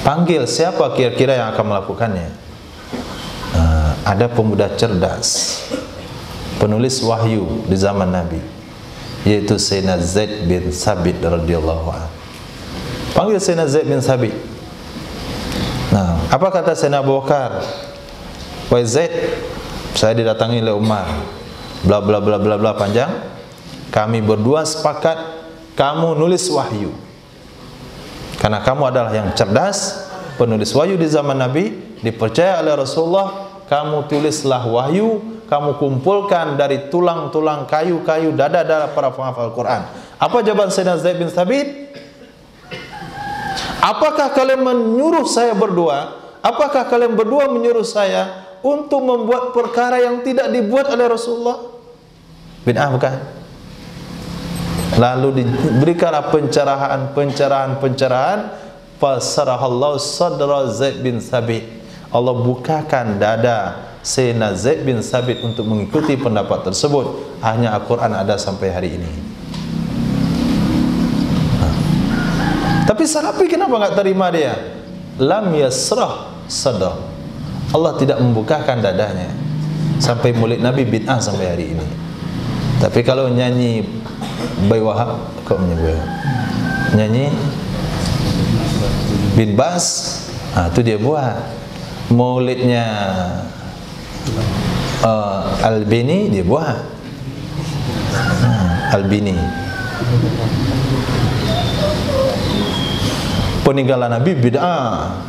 Panggil siapa kira-kira yang akan melakukannya. Ada pemuda cerdas, penulis wahyu di zaman Nabi, yaitu Sayyidina Zaid bin Sabit radhiyallahu anhu. Panggil Sayyidina Zaid bin Sabit. Nah, apa kata Sayyidina Abu Bakar? Wahai Zaid, saya didatangi oleh Umar, bla bla bla bla bla panjang. Kami berdua sepakat kamu nulis wahyu. Karena kamu adalah yang cerdas, penulis wahyu di zaman Nabi, dipercaya oleh Rasulullah, kamu tulislah wahyu, kamu kumpulkan dari tulang-tulang kayu-kayu dada-dada para penghafal Quran. Apa jawaban Sayyidina Zaid bin Sabit? Apakah kalian menyuruh saya berdua? Apakah kalian berdua menyuruh saya untuk membuat perkara yang tidak dibuat oleh Rasulullah? Bid'ah bukan? Lalu diberikanlah pencerahan. Fasarahallahu sadra Zaid bin Sabit. Allah bukakan dada Sayyidina Zaid bin Sabit untuk mengikuti pendapat tersebut. Hanya Al-Quran ada sampai hari ini. Tapi Salafi kenapa enggak terima dia? Lam yasrah sadar. Allah tidak membukakan dadanya. Sampai mulut Nabi bid'ah sampai hari ini. Tapi kalau nyanyi Bayi Wahab, kok nyanyi Bin Bas, itu dia buat. Maulidnya Albini dia buat. Albini. Peninggalan Nabi bid'ah.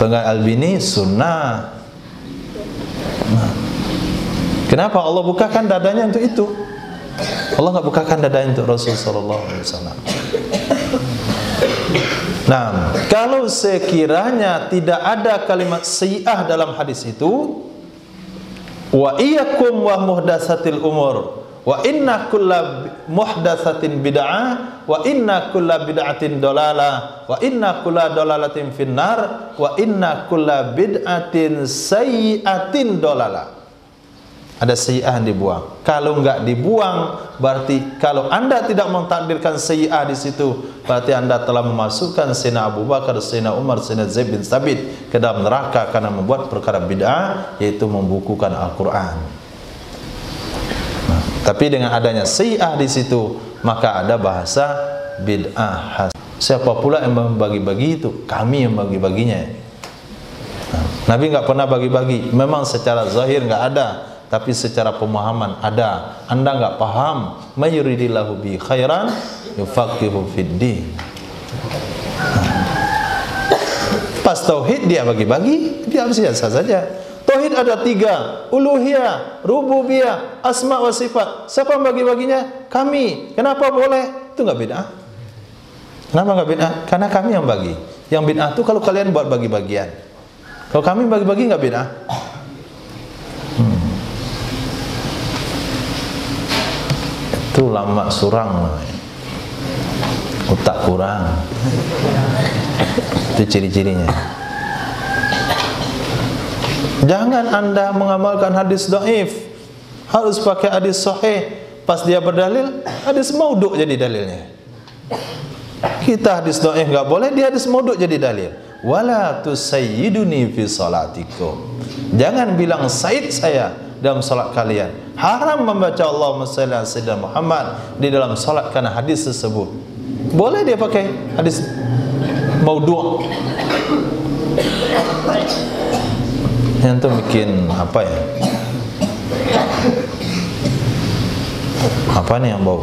Peninggalan Albini sunnah. Kenapa Allah bukakan dadanya untuk itu? Allah enggak bukakan dadanya untuk Rasul sallallahu alaihi wasallam. Nah, kalau sekiranya tidak ada kalimat sayyi'ah dalam hadis itu, wa iyyakum wa muhdatsatil umur, wa inna kulla muhdatsatin bid'ah, wa inna kulla bid'atin dalalah, wa inna kulla dalalatin finnar, wa inna kulla bid'atin sayyi'atin dalalah. Ada sayyi'ah yang dibuang. Kalau enggak dibuang, berarti kalau anda tidak mentakdirkan sayyi'ah di situ, berarti anda telah memasukkan Sayyidina Abu Bakar, Sayyidina Umar, Sayyidina Zaid bin Sabit ke dalam neraka karena membuat perkara bid'ah, yaitu membukukan Al-Quran. Tapi dengan adanya sayyi'ah di situ, maka ada bahasa bid'ah. Siapa pula yang membagi-bagi itu? Kami yang bagi-baginya. Nabi enggak pernah bagi-bagi. Memang secara zahir enggak ada. tapi secara pemahaman ada. Anda nggak paham, may yuridillahu bi khairan yufaqihu fiddin. Pas tauhid dia bagi-bagi, dia biasa saja. Tauhid ada 3, uluhiyah, rububiyah, asma wa sifat. Siapa yang bagi-baginya? Kami. Kenapa boleh? Itu nggak bid'ah. Kenapa nggak bid'ah? Karena kami yang bagi. Yang bid'ah itu kalau kalian buat bagi-bagian. Kalau kami bagi-bagi nggak bid'ah. Itu lama surang namanya. Otak kurang. Itu ciri-cirinya. Jangan Anda mengamalkan hadis dhaif. Harus pakai hadis sahih. Pas dia berdalil, hadis maudhu' jadi dalilnya. Kita hadis dhaif enggak boleh, dia hadis maudhu' jadi dalil. Wala tusayyiduni fi salatikum. Jangan bilang sayyid saya dalam salat kalian. Haram membaca Allahumma shalli ala sayyidina Muhammad di dalam salat karena hadis tersebut. Boleh dia pakai hadis maudhu'. Yang itu bikin apa ya? Apa nih yang bau?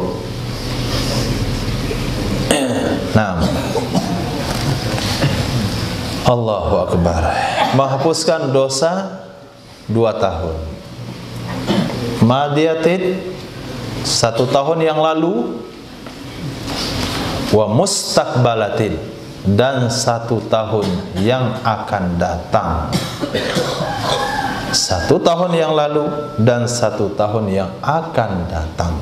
Nah, Allahu Akbar. Menghapuskan dosa 2 tahun. Madiyatin 1 tahun yang lalu. Wa mustaqbalatin, dan 1 tahun yang akan datang. 1 tahun yang lalu dan 1 tahun yang akan datang.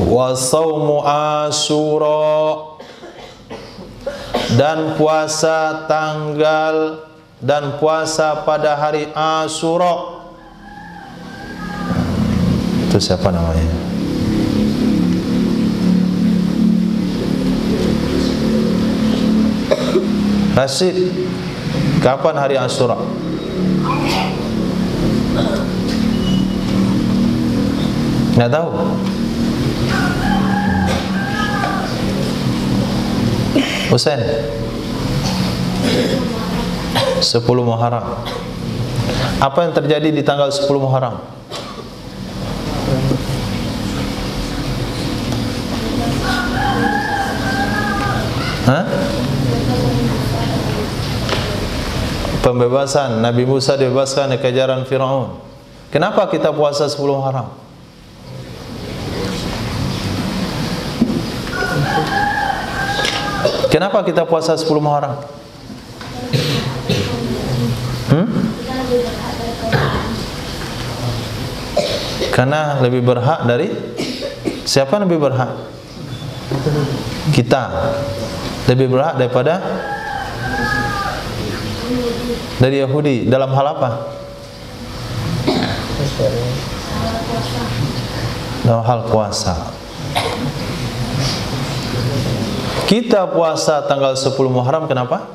Wa saumu Asyura, dan puasa tanggal dan puasa pada hari Asyura. Itu siapa namanya? Rashid. Kapan hari Asyura? Nggak tahu. Husain. 10 Muharram. Apa yang terjadi di tanggal 10 Muharram? Hah? Pembebasan. Nabi Musa dibebaskan dari kejaran Firaun. Kenapa kita puasa 10 Muharram? Kenapa kita puasa 10 Muharram? Karena lebih berhak dari siapa? Lebih berhak? Kita lebih berhak daripada dari Yahudi. Dalam hal apa? Dalam hal puasa. Kita puasa tanggal 10 Muharram kenapa?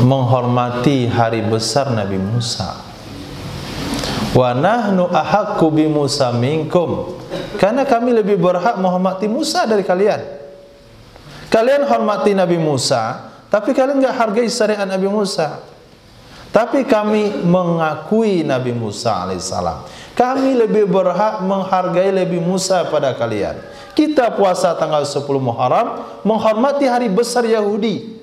Menghormati hari besar Nabi Musa. Wa nahnu ahaqqu bi Musa minkum. Karena kami lebih berhak menghormati Musa dari kalian. Kalian hormati Nabi Musa, tapi kalian enggak hargai syariat Nabi Musa. Tapi kami mengakui Nabi Musa alaihissalam. Kami lebih berhak menghargai Nabi Musa pada kalian. Kita puasa tanggal 10 Muharram menghormati hari besar Yahudi.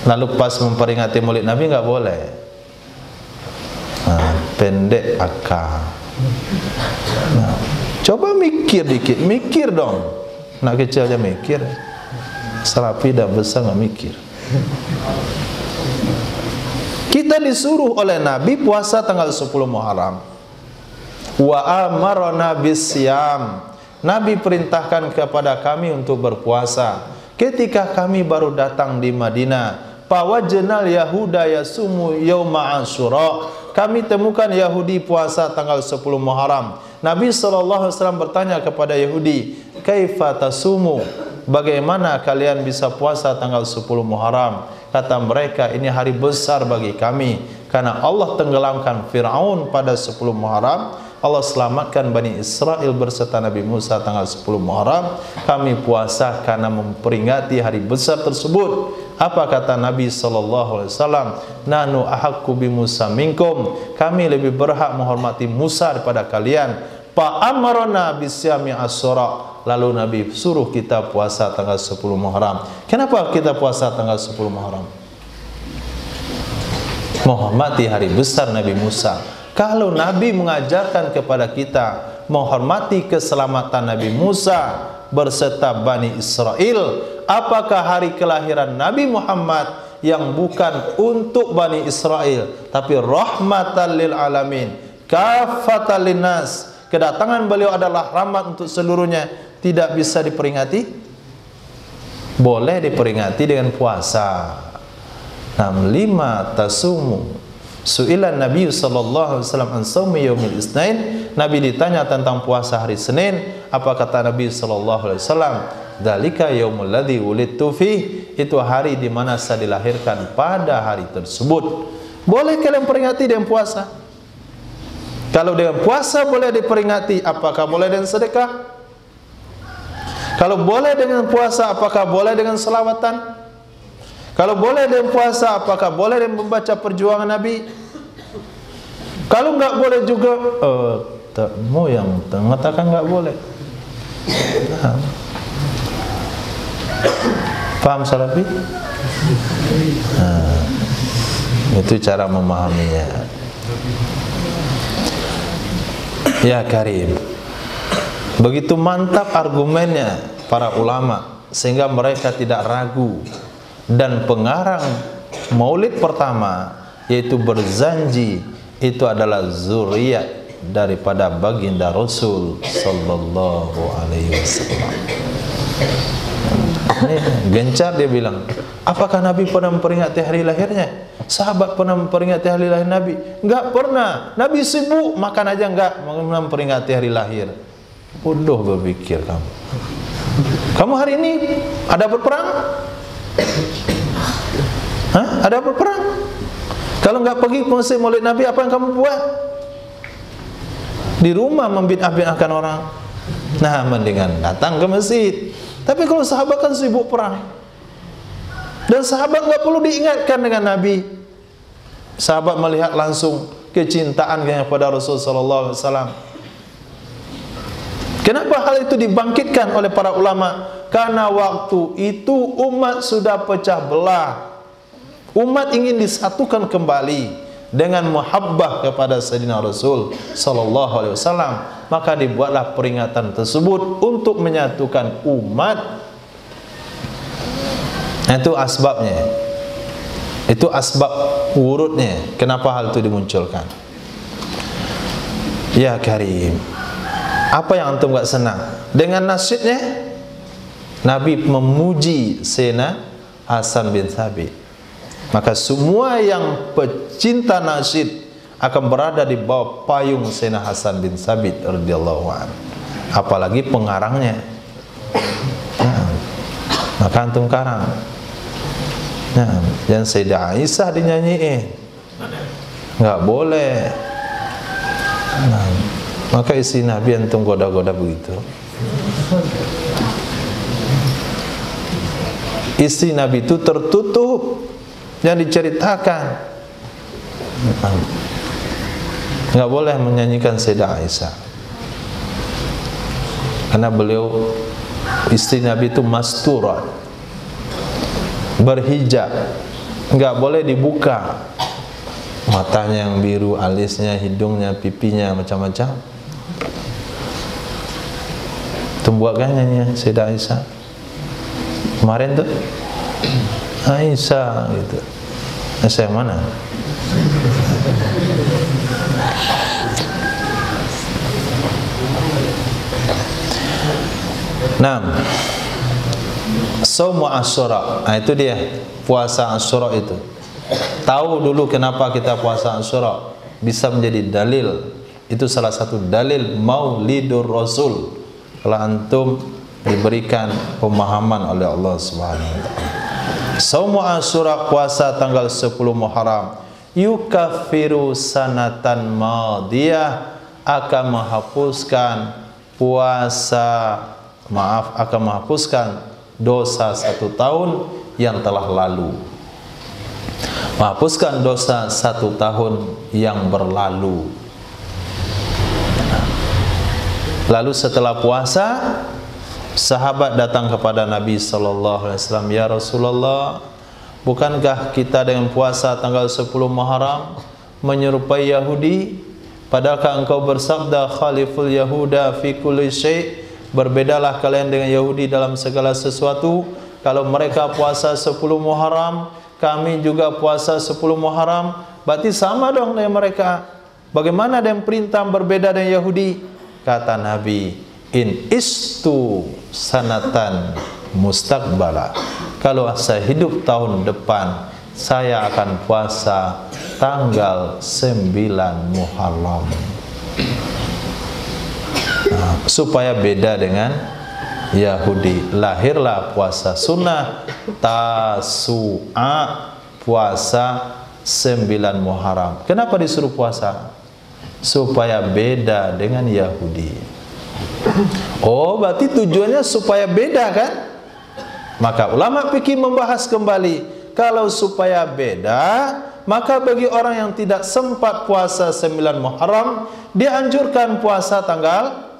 Lalu pas memperingati Maulid Nabi enggak boleh. Pendek akal. Coba mikir dikit, mikir dong. Nak kecil aja mikir. Serapi dah besar enggak mikir. Kita disuruh oleh Nabi puasa tanggal 10 Muharram. Wa amarna bisyam. Nabi perintahkan kepada kami untuk berpuasa. Ketika kami baru datang di Madinah, pawajnal yahuda yasumu yauma Asyura. Kami temukan Yahudi puasa tanggal 10 Muharram. Nabi SAW bertanya kepada Yahudi, kaifa tasumu? Bagaimana kalian bisa puasa tanggal 10 Muharram? Kata mereka, ini hari besar bagi kami, karena Allah tenggelamkan Fir'aun pada 10 Muharram. Allah selamatkan Bani Israel berserta Nabi Musa tanggal 10 Muharram. Kami puasa karena memperingati hari besar tersebut. Apa kata Nabi SAW? Nanu ahaqqu bi Musa minkum, kami lebih berhak menghormati Musa daripada kalian. Fa amarna bisyami asyura, lalu Nabi suruh kita puasa tanggal 10 Muharram. Kenapa kita puasa tanggal 10 Muharram? Menghormati hari besar Nabi Musa. Kalau Nabi mengajarkan kepada kita menghormati keselamatan Nabi Musa berserta Bani Israel, apakah hari kelahiran Nabi Muhammad yang bukan untuk Bani Israel tapi rahmatan lil alamin, kafatan linnas, kedatangan beliau adalah rahmat untuk seluruhnya, tidak bisa diperingati? Boleh diperingati dengan puasa. 65 tasumu. Su'ilan Nabi sallallahu alaihi wasallam an shaumi yaumil Itsnain. Nabi ditanya tentang puasa hari Senin. Apa kata Nabi sallallahu alaihi wasallam? Dzalika yaumul ladzi wulidtu fih. Itu hari di mana saya dilahirkan pada hari tersebut. Boleh kalian peringati dengan puasa? Kalau dengan puasa boleh diperingati, apakah boleh dengan sedekah? Kalau boleh dengan puasa, apakah boleh dengan selawatan? Kalau boleh dengan puasa, apakah boleh dengan membaca perjuangan Nabi? Kalau enggak boleh juga, mau yang mengatakan enggak boleh. Nah. Paham Salafi? Nah, itu cara memahaminya. Ya Karim, begitu mantap argumennya para ulama sehingga mereka tidak ragu. Dan pengarang maulid pertama yaitu berzanji itu adalah zuriat daripada baginda Rasul sallallahu alaihi wasallam. Gencar dia bilang, apakah Nabi pernah memperingati hari lahirnya? Sahabat pernah memperingati hari lahir Nabi? Enggak pernah. Nabi sibuk makan aja enggak memperingati hari lahir. Bodoh berpikir kamu. Kamu hari ini ada berperang? Hah? Ada berperang? Kalau enggak pergi musim maulid Nabi, apa yang kamu buat? Di rumah membid'ah-bid'ahkan orang. Nah, mendingan datang ke masjid. Tapi kalau sahabat kan sibuk perang. Dan sahabat enggak perlu diingatkan dengan Nabi. Sahabat melihat langsung kecintaan kepada Rasul sallallahu alaihi wasallam. Kenapa hal itu dibangkitkan oleh para ulama? Karena waktu itu umat sudah pecah belah. Umat ingin disatukan kembali dengan muhabbah kepada Sayyidina Rasul sallallahu alaihi wasallam. Maka dibuatlah peringatan tersebut untuk menyatukan umat. Itu asbabnya. Itu asbab urutnya. Kenapa hal itu dimunculkan? Ya Karim, apa yang antum gak senang? Dengan nasyidnya Nabi memuji Sayyidina Hasan bin Thabit. Maka semua yang pecinta nasyid akan berada di bawah payung Sayyidina Hasan bin Thabit radhiyallahu anhu. Apalagi pengarangnya. Nah, maka antum karang. Nah, yang Sayyidah Aisyah dinyanyiin nggak boleh. Nah, maka isi Nabi antum goda-goda begitu. Isi Nabi itu tertutup, yang diceritakan. Nggak boleh menyanyikan Sayyidah Aisyah, karena beliau istri Nabi itu masturat, berhijab, nggak boleh dibuka matanya yang biru, alisnya, hidungnya, pipinya, macam-macam. Tumbuhkan nyanyi Sayyidah Aisyah kemarin tuh, Aisyah gitu. Aisyah yang mana? Nah, Shaum Asyura. Nah, itu dia puasa Asyura itu. Tahu dulu kenapa kita puasa Asyura, bisa menjadi dalil. Itu salah satu dalil Maulidur Rasul. Kalau antum diberikan pemahaman oleh Allah Subhanahu wa taala. Shaum Asyura, puasa tanggal 10 Muharram, yukaffiru sanatan madiyah, akan menghapuskan puasa, akan menghapuskan dosa 1 tahun yang telah lalu, menghapuskan dosa 1 tahun yang berlalu. Lalu setelah puasa, sahabat datang kepada Nabi sallallahu alaihi wasallam, "Ya Rasulullah, bukankah kita dengan puasa tanggal 10 Muharram menyerupai Yahudi? Padahalkah engkau bersabda, khaliful Yahuda fi kulli syai', berbedalah kalian dengan Yahudi dalam segala sesuatu. Kalau mereka puasa 10 Muharram, kami juga puasa 10 Muharram, berarti sama dong dengan mereka. Bagaimana ada yang perintah berbeda dengan Yahudi?" Kata Nabi, "In istu sanatan mustaqbala." Kalau saya hidup tahun depan, saya akan puasa tanggal 9 Muharram. Nah, supaya beda dengan Yahudi, lahirlah puasa sunnah Tasu'a, puasa 9 Muharram. Kenapa disuruh puasa? Supaya beda dengan Yahudi. Oh, berarti tujuannya supaya beda kan? Maka ulama fikih membahas kembali, kalau supaya beda, maka bagi orang yang tidak sempat puasa 9 Muharram, dianjurkan puasa tanggal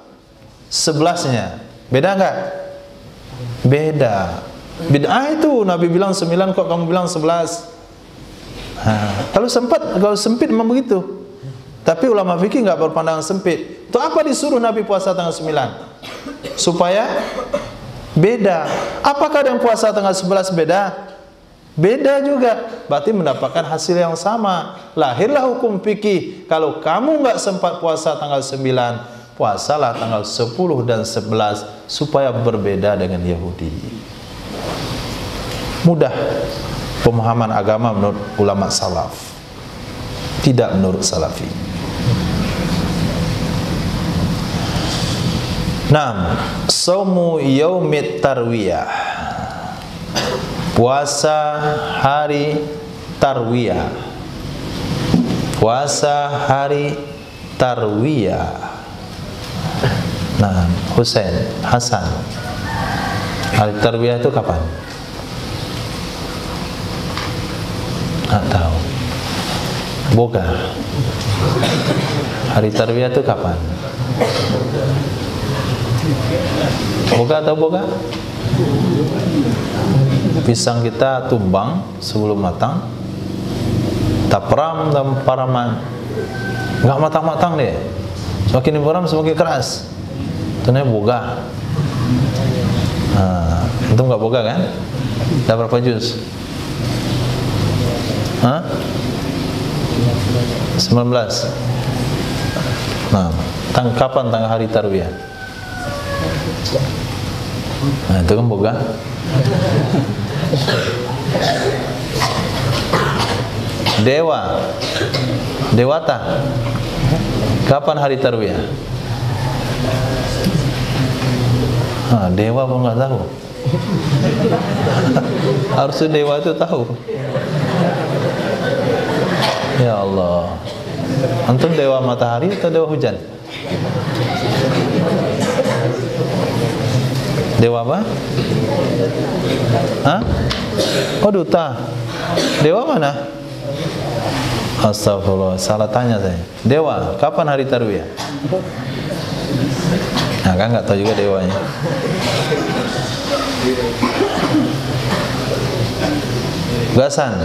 11-nya. Beda enggak? Beda. Bid'ah itu, Nabi bilang 9 kok kamu bilang 11. Kalau sempat, kalau sempit memang begitu. Tapi ulama fikih enggak berpandangan sempit. Itu apa disuruh Nabi puasa tanggal 9? Supaya beda. Apakah yang puasa tanggal 11 beda? Beda juga. Berarti mendapatkan hasil yang sama. Lahirlah hukum fikih. Kalau kamu enggak sempat puasa tanggal 9, puasalah tanggal 10 dan 11 supaya berbeda dengan Yahudi. Mudah pemahaman agama menurut ulama salaf, tidak menurut salafi. Naam, saumu yaumit tarwiyah, puasa hari tarwiyah. Puasa hari tarwiyah. Nah, Husain, Hasan, hari tarwiyah itu kapan? Nggak tahu. Boga, hari tarwiyah itu kapan? Boga atau boga? Pisang kita tumbang sebelum matang, tapram dan paraman, nggak matang-matang deh. Semakin diperam semakin keras. Itu boga. Itu nggak boga kan? Ada berapa juz? 19. Nah, kapan tanggal hari tarwiyah? Nah, itu kan boga. Dewa, Dewata, kapan hari tarwiyah? Dewa pun nggak tahu. Harusnya dewa itu tahu. Ya Allah, antum dewa matahari atau dewa hujan? Dewa apa? Oh, duta. Dewa mana? Astagfirullah, salah tanya saya. Dewa, kapan hari tarwiyah? Nah, kan nggak tahu juga dewanya. Gasan,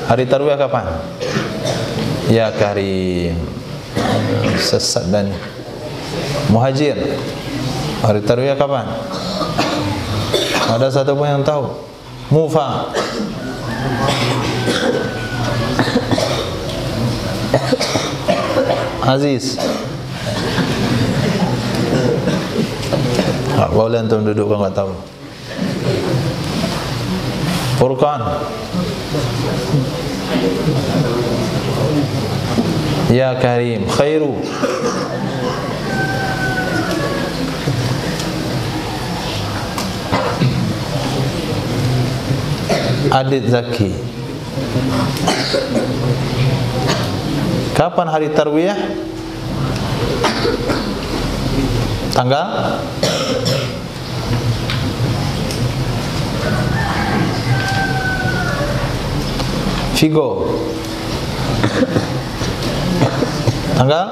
hari tarwiyah kapan? Ya Karim, sesat dan Muhajir, hari tarwiyah kapan? Ada satu pun yang tahu? Mufa, Aziz. Boleh antum duduk kalau nggak tahu. Furqan, ya Karim. Khairu, Adit Zaki. Kapan hari tarwiyah? Tanggal? Vigo. Tanggal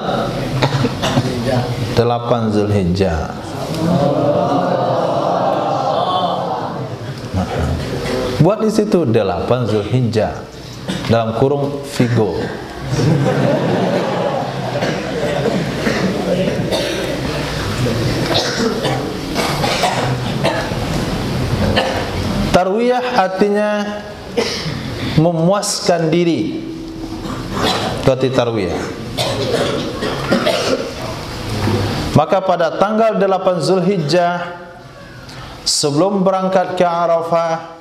8 Zulhijjah. Buat di situ 8 Zulhijjah dalam kurung Vigo. Tarwiyah artinya memuaskan diri. Berarti tarwiyah. Maka pada tanggal 8 Zulhijjah sebelum berangkat ke Arafah,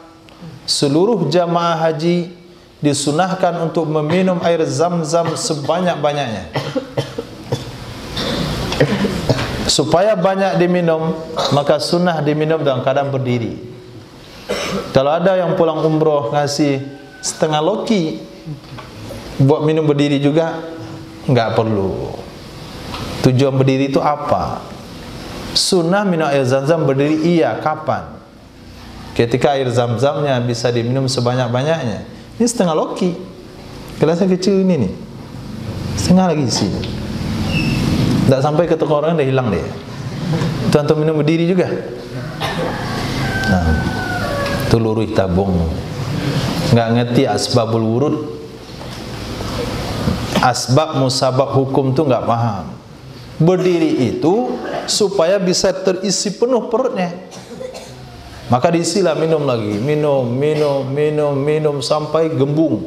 seluruh jamaah haji disunahkan untuk meminum air zam-zam sebanyak-banyaknya. Supaya banyak diminum, maka sunnah diminum dalam keadaan berdiri. Kalau ada yang pulang umroh ngasih setengah loki buat minum berdiri juga, enggak perlu. Tujuan berdiri itu apa? Sunnah minum air zam-zam berdiri, iya, kapan? Ketika air zam-zamnya bisa diminum sebanyak-banyaknya. Ini setengah loki, gelasnya kecil ini nih, setengah lagi isi. Tidak sampai ke tenggorokan dah hilang dia. Itu untuk minum berdiri juga. Nah, itu luruh tabung. Nggak ngerti asbabul wurud, asbab musabab hukum tuh nggak paham. Berdiri itu supaya bisa terisi penuh perutnya. Maka diisilah minum lagi, minum sampai gembung.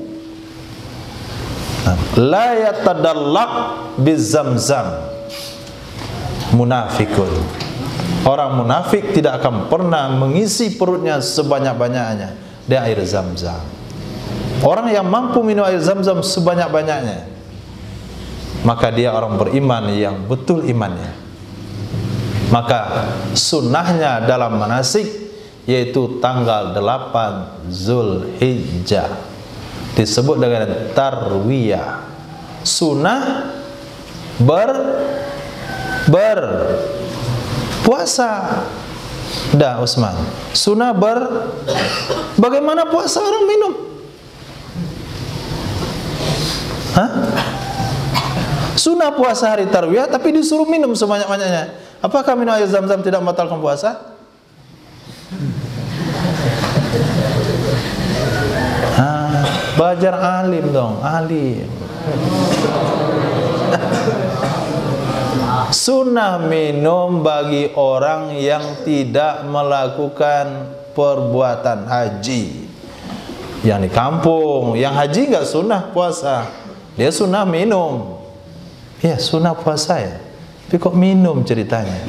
La yatadallaq bizamzam munafikun. Orang munafik tidak akan pernah mengisi perutnya sebanyak-banyaknya dari air zam-zam. Orang yang mampu minum air zam-zam sebanyak-banyaknya, maka dia orang beriman yang betul imannya. Maka sunnahnya dalam manasik yaitu tanggal 8 Zulhijjah disebut dengan tarwiyah. Sunnah berpuasa. Dah Utsman. Sunnah bagaimana puasa orang minum? Hah? Sunnah puasa hari tarwiyah tapi disuruh minum sebanyak-banyaknya. Apakah minum air zam-zam tidak membatalkan puasa? Belajar alim dong, alim. Sunnah minum bagi orang yang tidak melakukan perbuatan haji. Yang di kampung, yang haji nggak sunnah puasa, dia sunnah minum. Ya sunnah puasa ya, tapi kok minum ceritanya?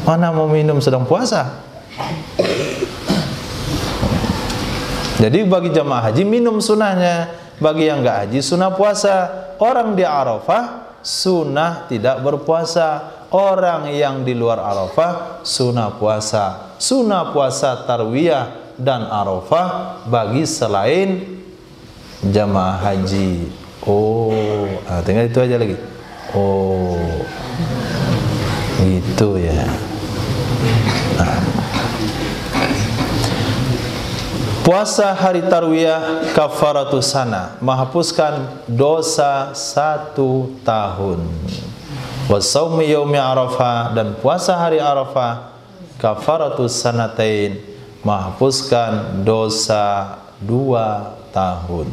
Mana mau minum sedang puasa? Jadi bagi jamaah haji minum sunnahnya, bagi yang enggak haji sunnah puasa. Orang di Arafah sunnah tidak berpuasa, orang yang di luar Arafah sunnah puasa. Sunnah puasa tarwiyah dan Arafah bagi selain jamaah haji. Oh, tinggal itu aja lagi. Oh, gitu ya. Puasa hari tarwiyah kafaratus sana, menghapuskan dosa 1 tahun. Wa shaumi yaumi arafah, dan puasa hari Arafah kafaratus sanatain, menghapuskan dosa 2 tahun.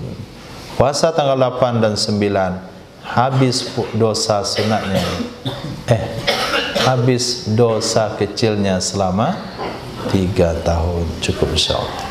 Puasa tanggal 8 dan 9 habis dosa sunatnya. Habis dosa kecilnya selama 3 tahun. Cukup insyaallah.